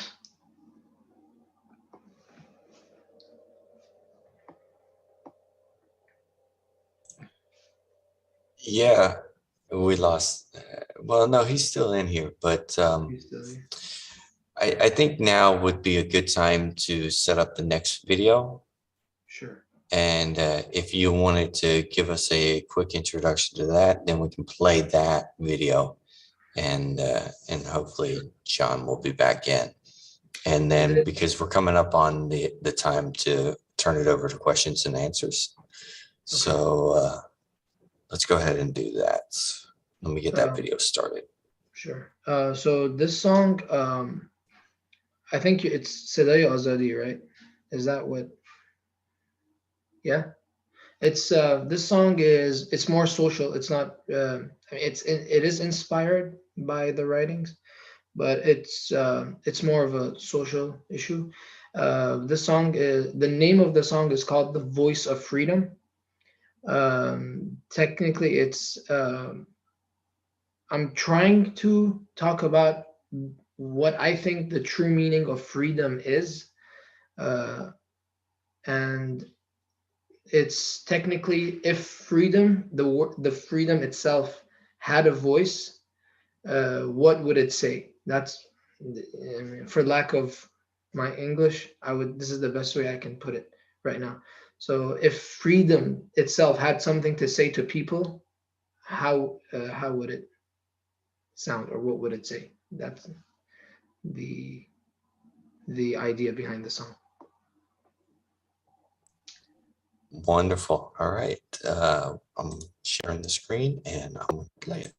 Yeah, we lost. Well, no, he's still in here, but He's still here. I think now would be a good time to set up the next video. Sure. And if you wanted to give us a quick introduction to that, then we can play that video, and hopefully John will be back in. And then, because we're coming up on the time to turn it over to questions and answers. Okay. So let's go ahead and do that. Let me get that video started. Sure. So this song, I think it's Sadai Azadi, right? Is that what? Yeah. It's this song it's more social. It's not. It is inspired by the writings, but it's more of a social issue. This song the name of the song is called "The Voice of Freedom." Technically, it's I'm trying to talk about what I think the true meaning of freedom is, and it's technically, if freedom, the freedom itself had a voice, what would it say? That's, for lack of my English, this is the best way I can put it right now. So if freedom itself had something to say to people, how would it sound, or what would it say? That's the idea behind the song. Wonderful. All right. I'm sharing the screen and I'm going to play it.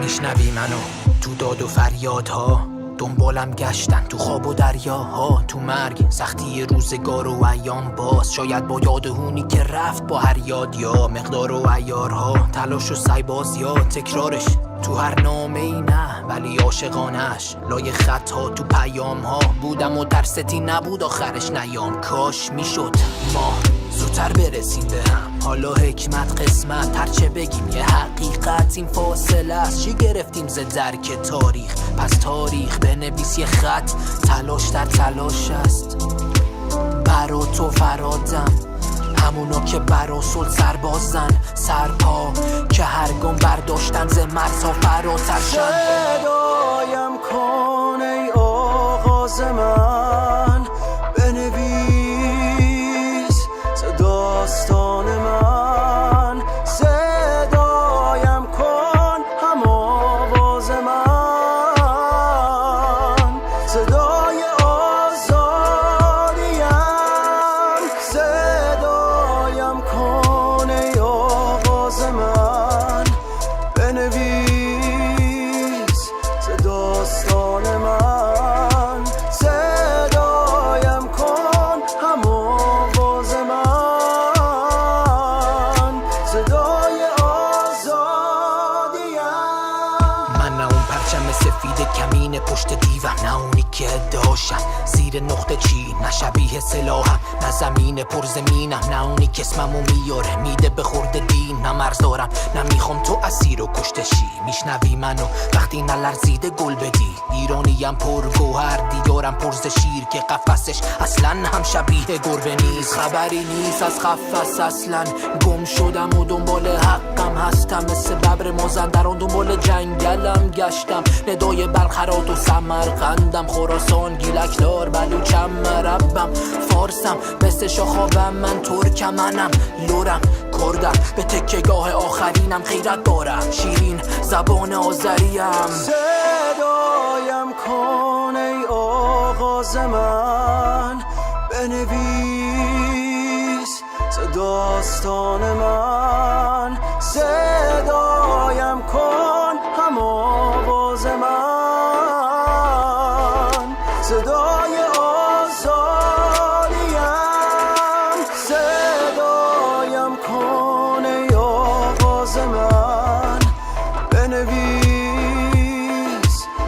میشنوی منو تو داد و فریادها، دنبالم گشتن تو خواب و دریاها، تو مرگ سختی روزگار و ایام باز، شاید با یاد هونی که رفت با هر یاد، یا مقدار و عیارها، تلاش و سعی باز، یا تکرارش تو هر نامه ای نه ولی عاشقانش، لای خطها تو پیام ها بودم و درستی نبود آخرش نیام، کاش میشد ما زودتر برسیم به هم. حالا حکمت قسمت هرچه بگیم یه حقیقت این فاصله است. چی گرفتیم ز درک تاریخ؟ پس تاریخ بنویس یه خط، تلاش در تلاش است. برا تو فرادم همونو که برا صلح سربازن سرپا که هر گام برداشتن ز مرزها فراتر شن. صدایم کن ای آغاز من، بنویس ز داستان من. صدایم کن هم آواز من، صدای آزادیم. صدایم کن ای آغاز من، بنویس ز داستان من. صدایم کن هم آواز من، صدای آزادیم. من نه اون پرچم سفید کمین پشت دیوم، نه اونی که ادعاشم زیر نقطه چی، نه شبیه سلاحم نه زمین پرزمینم، نه اونی که اسممو میاره میده به خورد دین. نه مرز دارم نه میخوام تو اسیر و کشته شی. میشنوی منو وقتی نلرزیده گل بدی. ایرانیم پر گوهر دیدارم پرز شیر که قفسش اصلا هم شبیه گربه نیست. خبری نیست از قفس اصلا، گم شدم و دنبال حقم هستم. مثل ببر مازندران دنبال جنگلم گشتم. ندای بلخرات و سمرقندم، خراسان گیلکدار بلوچم مربم. فارسم مثل شاخابم، من ترکم منم لورم کردم. به تکیگاه آخرینم غیرت دارم، شیرین زبان آذریم. صدایم کن ای آغاز من، بنویس ز داستان من. صدایم کن هم آواز من، صدای آزادیم. صدایم کن ای آغاز من، بنویس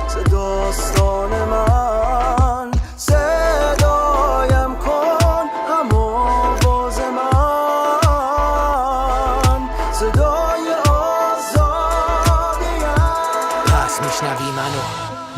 ز داستان من. صدایم کن هم آواز من، صدای آزادیم. پس میشنوی منو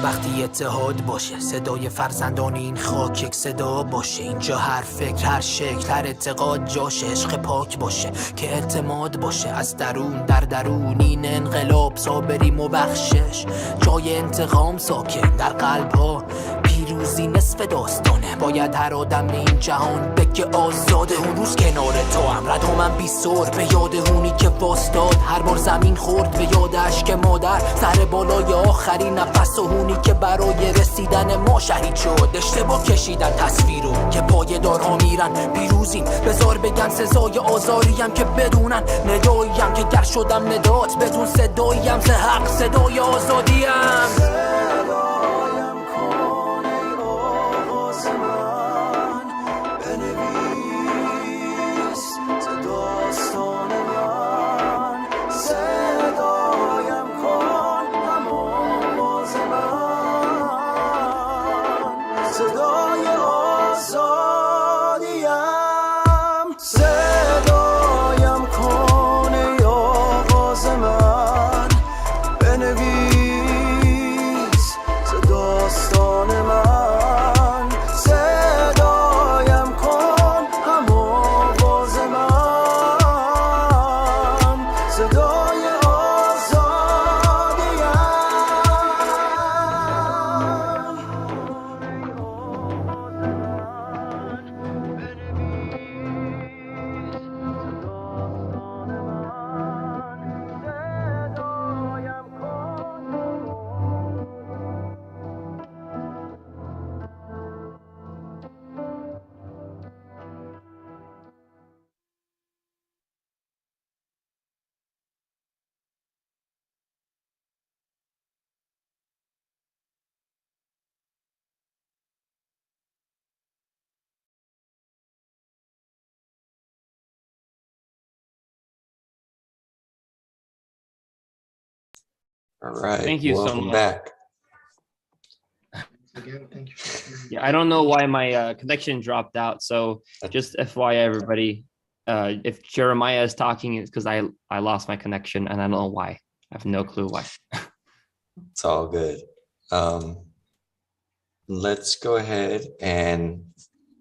وقتی اتحاد باشه، صدای فرزندان این خاک یک صدا باشه. اینجا هر فکر هر شکل هر اعتقاد جاشه، عشق پاک باشه که اعتماد باشه. از درون در درون این انقلاب صابریم و بخشش، جای انتقام ساکن در قلب ها. پیروزی نصف داستانه، باید هر آدم این جهان بگه آزاده. اون روز کنار تو هم رد من بی سر، به یاد اونی که واستاد هر بار زمین خورد، به یاد اشک مادر سر بالای آخرین نفس، و اونی که برای رسیدن ما شهید شد. اشتباه کشیدن تصویرو که پایه‌دارها میرن. پیروزیم بذار بگن سزای آزاریم، که بدونن نداییم که گر شدم ندات بدون صداییم ز حق صدای آزادیم. صدایم کن ای آغاز من، بنویس ز داستان من. صدایم کن هم آواز من، صدای آزادیم. صدایم کن ای آغاز من، بنویس ز داستان من. صدایم کن هم آواز من، صدای All right. Thank you so Welcome much. back. Again, thank you. Yeah, I don't know why my connection dropped out. So just FYI, everybody, if Jeremiah is talking, it's because I lost my connection and I don't know why. I have no clue why. It's all good. Let's go ahead and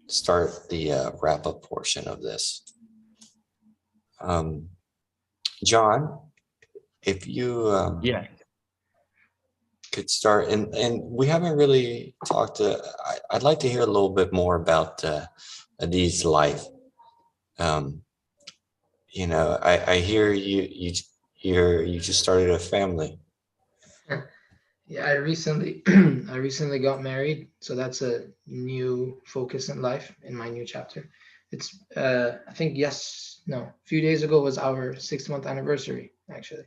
start the wrap-up portion of this. John, if you Yeah. could start, and we haven't really talked I'd like to hear a little bit more about Ahdi's life. I hear you just started a family. Yeah, I recently got married, so that's a new focus in life in my new chapter. It's I think a few days ago was our 6-month anniversary actually.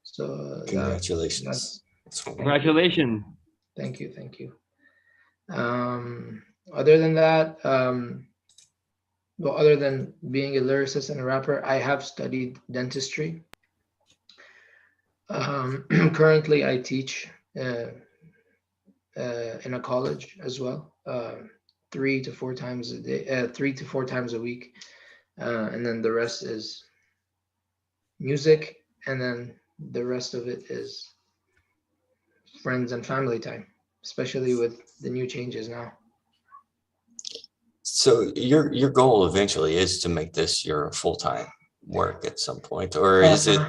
So Congratulations. Congratulations. thank you. Other than that, other than being a lyricist and a rapper, I have studied dentistry. Currently, I teach in a college as well, 3 to 4 times a day, 3 to 4 times a week, and then the rest is music, and then the rest of it is friends and family time, especially with the new changes now. So your goal eventually is to make this your full-time work at some point, or has it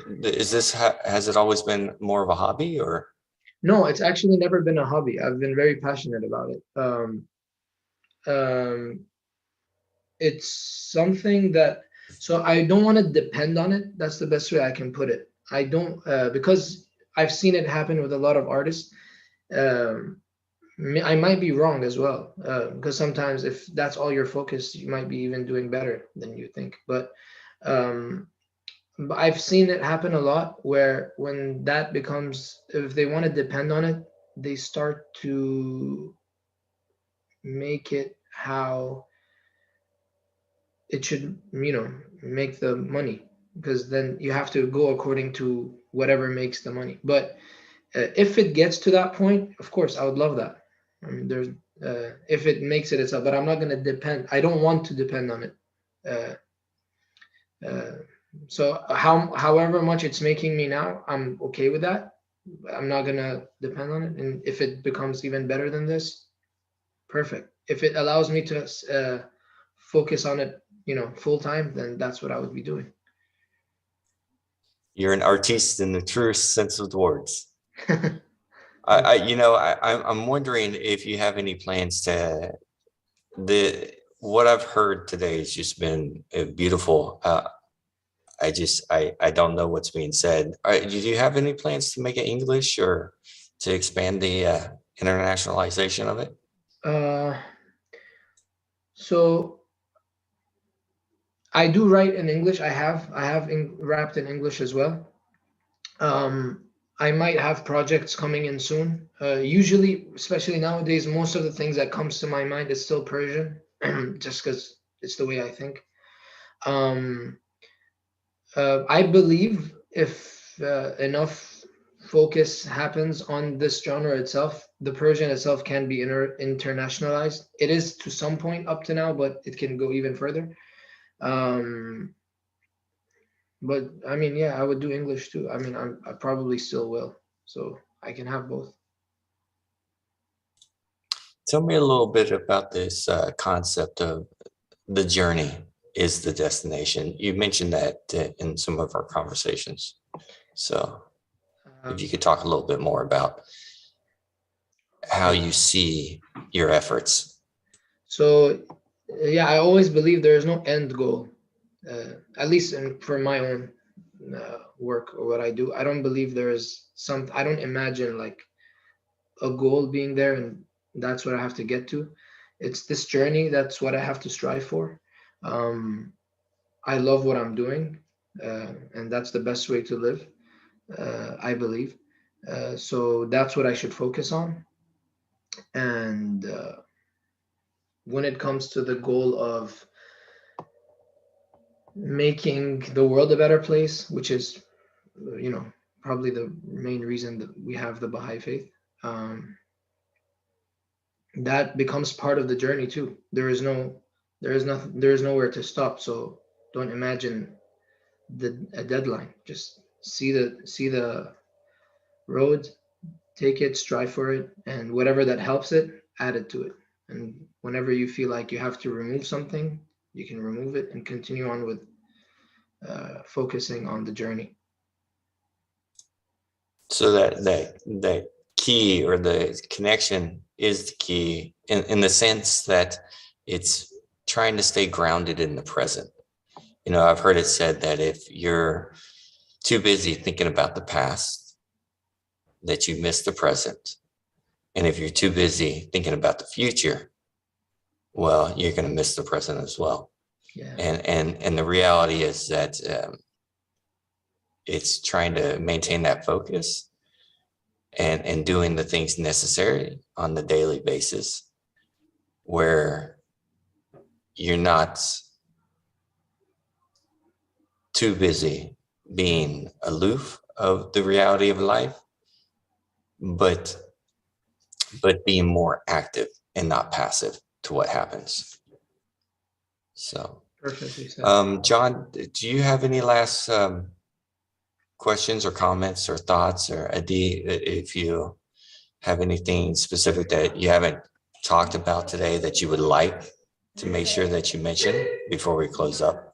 always been more of a hobby, or? No, it's actually never been a hobby. I've been very passionate about it. It's something that, so I don't want to depend on it. That's the best way I can put it. I don't, because I've seen it happen with a lot of artists. I might be wrong as well, because sometimes if that's all your focus, you might be even doing better than you think. But I've seen it happen a lot where when that becomes, if they want to depend on it, they start to make it how it should, make the money, because then you have to go according to whatever makes the money. But if it gets to that point, of course, I would love that. I mean, there's if it makes it itself, but I'm not going to depend. I don't want to depend on it. So however much it's making me now, I'm okay with that. I'm not going to depend on it. And if it becomes even better than this, perfect. If it allows me to focus on it, full time, then that's what I would be doing. You're an artiste in the truest sense of the words. I'm wondering if you have any plans to what I've heard today has just been beautiful. I don't know what's being said. Do you have any plans to make it English or to expand the internationalization of it? So I do write in English. I have rapped in English as well. I might have projects coming in soon. Usually, especially nowadays, most of the things that comes to my mind is still Persian, just because it's the way I think. I believe if enough focus happens on this genre itself, the Persian itself can be internationalized. It is to some point up to now, but it can go even further. But I mean, yeah, I would do English too. I mean, I probably still will. So I can have both. Tell me a little bit about this concept of the journey is the destination. You mentioned that in some of our conversations. So if you could talk a little bit more about how you see your efforts. So yeah, I always believe there is no end goal, at least for my own work or what I do. I don't believe there is I don't imagine like a goal being there and that's what I have to get to. It's this journey. That's what I have to strive for. I love what I'm doing, and that's the best way to live, I believe. So that's what I should focus on. And when it comes to the goal of making the world a better place, which is, probably the main reason that we have the Baha'i faith, that becomes part of the journey too. There is nowhere to stop. So Don't imagine a deadline. Just see the road, take it, strive for it, and whatever that helps it, add it to it. And whenever you feel like you have to remove something, you can remove it and continue on with focusing on the journey. So that key or the connection is the key in the sense that it's trying to stay grounded in the present. You know, I've heard it said that if you're too busy thinking about the past, that you miss the present. And if you're too busy thinking about the future, well, you're going to miss the present as well. Yeah. And the reality is that it's trying to maintain that focus and doing the things necessary on the daily basis where you're not too busy being aloof of the reality of life, but being more active and not passive to what happens. So, Perfectly said. John, do you have any last questions or comments or thoughts, or Ahdi, if you have anything specific that you haven't talked about today that you would like to make sure that you mention before we close up?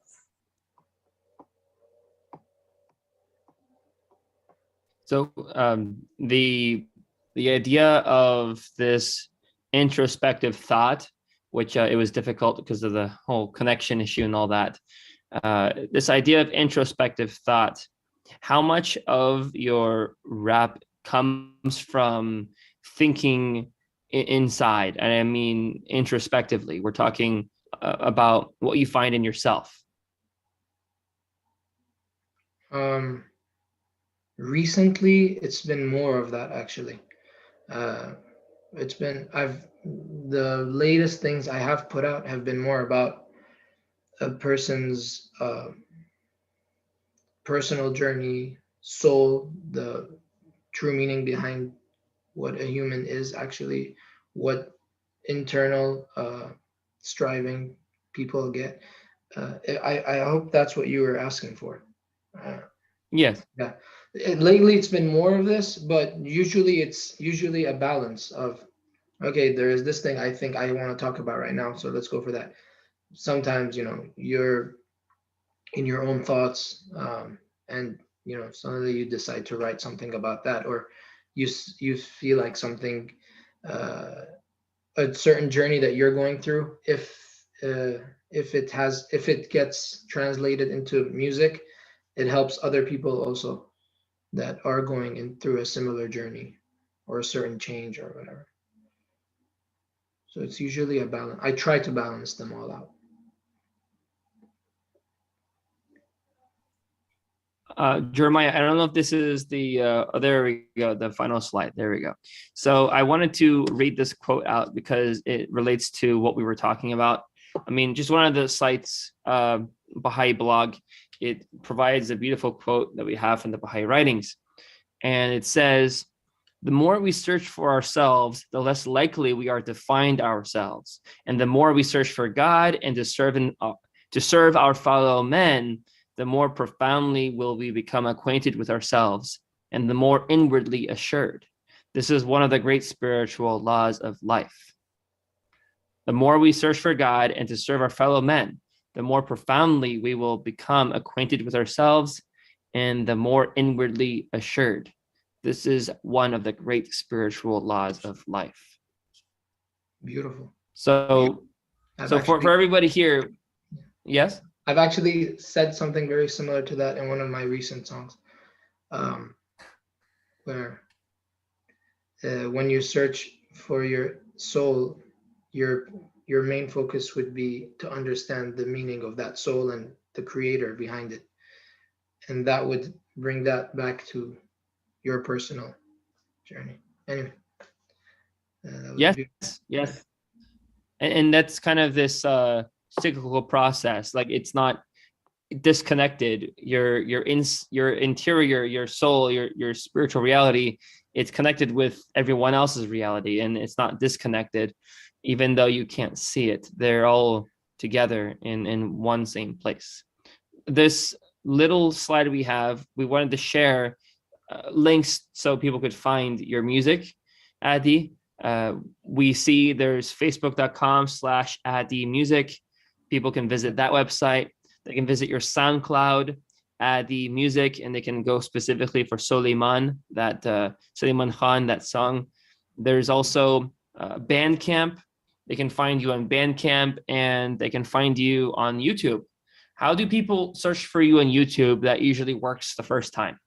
So the idea of this introspective thought, which it was difficult because of the whole connection issue and all that. This idea of introspective thought, how much of your rap comes from thinking inside? And I mean introspectively. We're talking about what you find in yourself. Recently, it's been more of that actually. The latest things I have put out have been more about a person's personal journey, soul, the true meaning behind what a human is actually, what internal striving people get. I hope that's what you were asking for. Yes. Yeah. Lately, it's been more of this, but usually it's a balance of, okay, there is this thing I think I want to talk about right now, so let's go for that. Sometimes, you're in your own thoughts, and suddenly you decide to write something about that, or you feel like something, a certain journey that you're going through, if it gets translated into music, it helps other people also that are going through a similar journey or a certain change or whatever. So it's usually a balance. I try to balance them all out. Jeremiah, I don't know if this is the, there we go, the final slide. There we go. So I wanted to read this quote out because it relates to what we were talking about. I mean, just one of the sites, Baha'i blog, it provides a beautiful quote that we have from the Baha'i Writings. And it says, the more we search for ourselves, the less likely we are to find ourselves. And the more we search for God and to serve our fellow men, the more profoundly will we become acquainted with ourselves and the more inwardly assured. This is one of the great spiritual laws of life. The more we search for God and to serve our fellow men, the more profoundly we will become acquainted with ourselves and the more inwardly assured. This is one of the great spiritual laws of life. Beautiful. So for everybody here, yes? I've actually said something very similar to that in one of my recent songs, where when you search for your soul, your main focus would be to understand the meaning of that soul and the creator behind it. And that would bring that back to your personal journey. Anyway. Yes. And that's kind of this cyclical process. Like it's not disconnected. Your interior, your soul, your spiritual reality, it's connected with everyone else's reality, and it's not disconnected, even though you can't see it. They're all together in one same place. this little slide we have, we wanted to share links so people could find your music, Ahdi. We see there's facebook.com/Ahdi music. People can visit that website. They can visit your SoundCloud, Ahdi music, and they can go specifically for Suleiman, Suleiman Khan, that song. There's also Bandcamp. They can find you on Bandcamp, and they can find you on YouTube. How do people search for you on YouTube? That usually works the first time.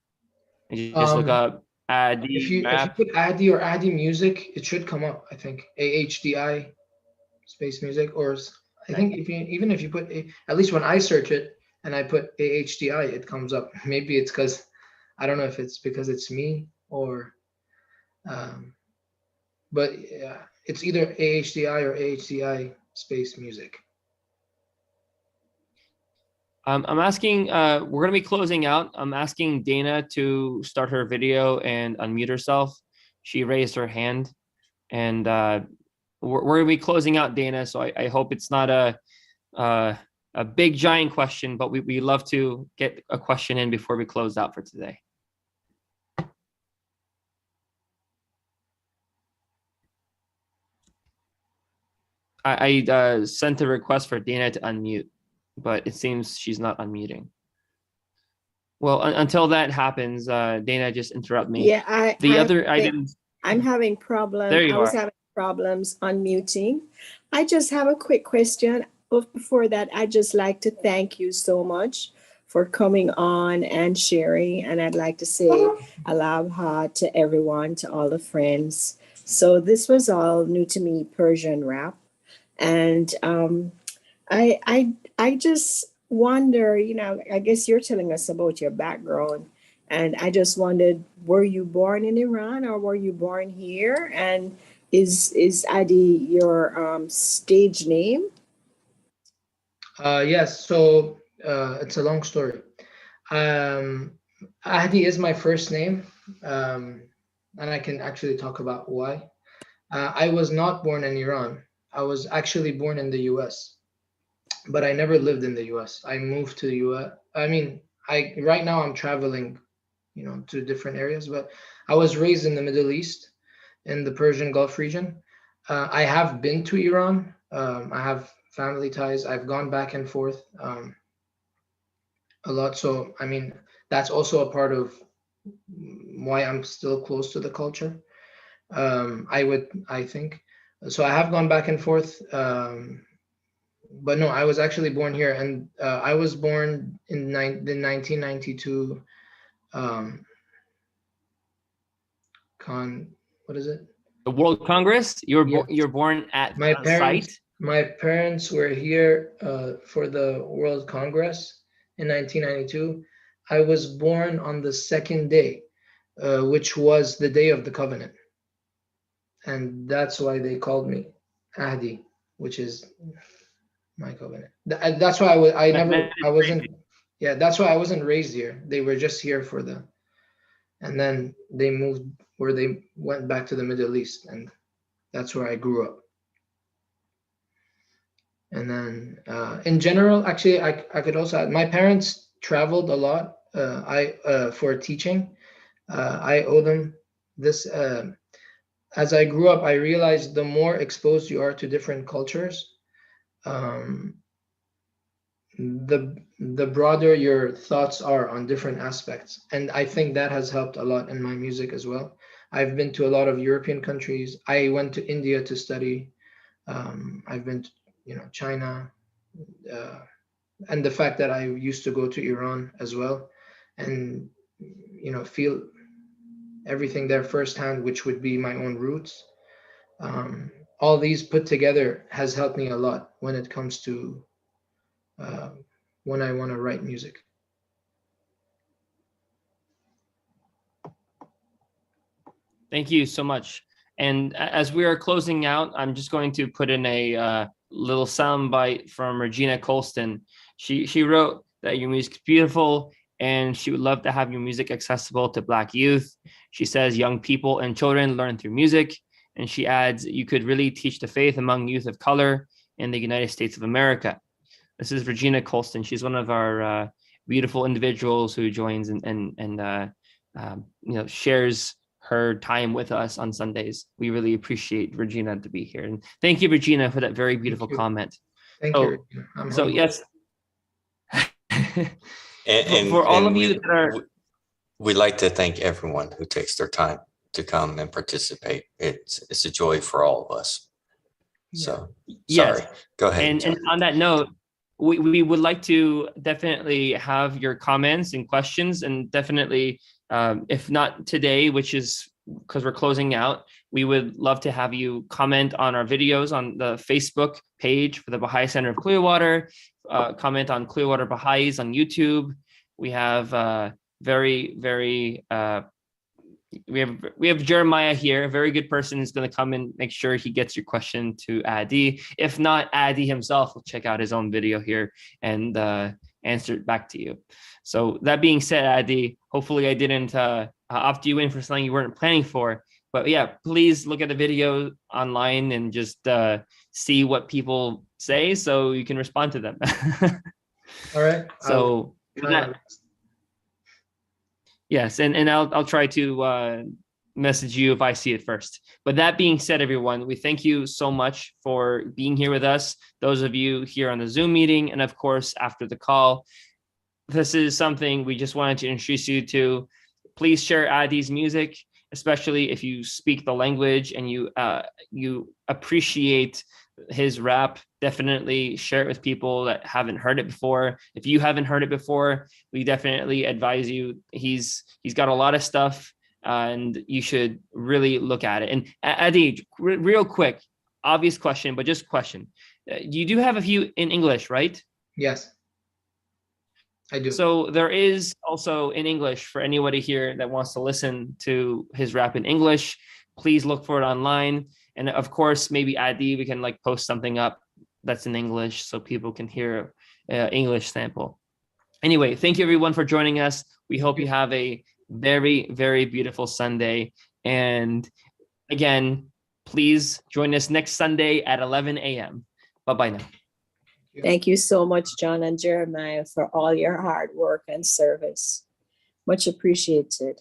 And you just look up Ahdi. If you put Ahdi or Ahdi music, it should come up. I think AHDI space music, or I think even if you put at least when I search it and I put AHDI, it comes up. Maybe it's because I don't know if it's because it's me or, but yeah, it's either AHDI or AHDI space music. I'm asking, we're going to be closing out. I'm asking Dana to start her video and unmute herself. She raised her hand, and we're going to be closing out, Dana. So I hope it's not a big giant question, but we love to get a question in before we close out for today. I sent a request for Dana to unmute, but it seems she's not unmuting. Well, until that happens, Dana, just interrupt me. Yeah, I'm having problems. There you I was are. having problems unmuting. I just have a quick question. But before that, I'd just like to thank you so much for coming on and sharing. And I'd like to say aloha to everyone, to all the friends. So this was all new to me, Persian rap. And I just wonder, I guess you're telling us about your background. And I just wondered, were you born in Iran or were you born here? And is Ahdi your stage name? Yes, so it's a long story. Ahdi is my first name, and I can actually talk about why. I was not born in Iran. I was actually born in the US, but I never lived in the US. I moved to the US. I mean, right now I'm traveling, to different areas, but I was raised in the Middle East, in the Persian Gulf region. I have been to Iran. I have family ties. I've gone back and forth a lot. So, I mean, that's also a part of why I'm still close to the culture. I think. So I have gone back and forth. But no, I was actually born here, and I was born in the 1992 what is it? The World Congress? You're born at My site? My parents were here for the World Congress in 1992. I was born on the second day, which was the Day of the Covenant. And that's why they called me Ahdi, which is my covenant. That's why that's why I wasn't raised here. They were just here and then they moved where they went back to the Middle East, and that's where I grew up. And then in general, actually, I could also add, my parents traveled a lot for teaching. I owe them this. As I grew up, I realized the more exposed you are to different cultures, the broader your thoughts are on different aspects. And I think that has helped a lot in my music as well. I've been to a lot of European countries. I went to India to study. I've been to, China, and the fact that I used to go to Iran as well, and, feel everything there firsthand, which would be my own roots. All these put together has helped me a lot when it comes to when I want to write music. Thank you so much. And as we are closing out, I'm just going to put in a little soundbite from Regina Colston. She wrote that your music is beautiful, and she would love to have your music accessible to Black youth. She says young people and children learn through music. And she adds, you could really teach the faith among youth of color in the United States of America. This is Regina Colston. She's one of our beautiful individuals who joins and shares her time with us on Sundays. We really appreciate Regina to be here, and thank you, Regina, for that very beautiful you. comment. Thank you. Regina. I'm So humbled. yes. And For all of we, you that are, we'd like to thank everyone who takes their time to come and participate. It's a joy for all of us. So yes. sorry, go ahead. And John. on that note, we would like to definitely have your comments and questions, and definitely, if not today, which is because we're closing out, we would love to have you comment on our videos on the Facebook page for the Baha'i Center of Clearwater, comment on Clearwater Baha'is on YouTube. We have we have Jeremiah here, a very good person who's going to come and make sure he gets your question to Ahdi. If not, Ahdi himself will check out his own video here and answer it back to you. So that being said, Ahdi, hopefully I didn't opt you in for something you weren't planning for. But yeah, please look at the video online and just see what people say so you can respond to them. All right. So yes, and I'll try to message you if I see it first. But that being said, everyone, we thank you so much for being here with us. Those of you here on the Zoom meeting, and of course, after the call, this is something we just wanted to introduce you to. Please share Ahdi's music, especially if you speak the language and you appreciate his rap. Definitely share it with people that haven't heard it before. If you haven't heard it before, we definitely advise you. He's got a lot of stuff, and you should really look at it. And Ahdi, real quick, obvious question, but just question. You do have a few in English, right? Yes, I do. So there is also in English for anybody here that wants to listen to his rap in English. Please look for it online. And of course, maybe Ahdi, we can like post something up that's in English so people can hear English sample. Anyway, thank you everyone for joining us. We hope you have a very, very beautiful Sunday. And again, please join us next Sunday at 11 a.m. Bye-bye now. Thank you so much, John and Jeremiah, for all your hard work and service. Much appreciated.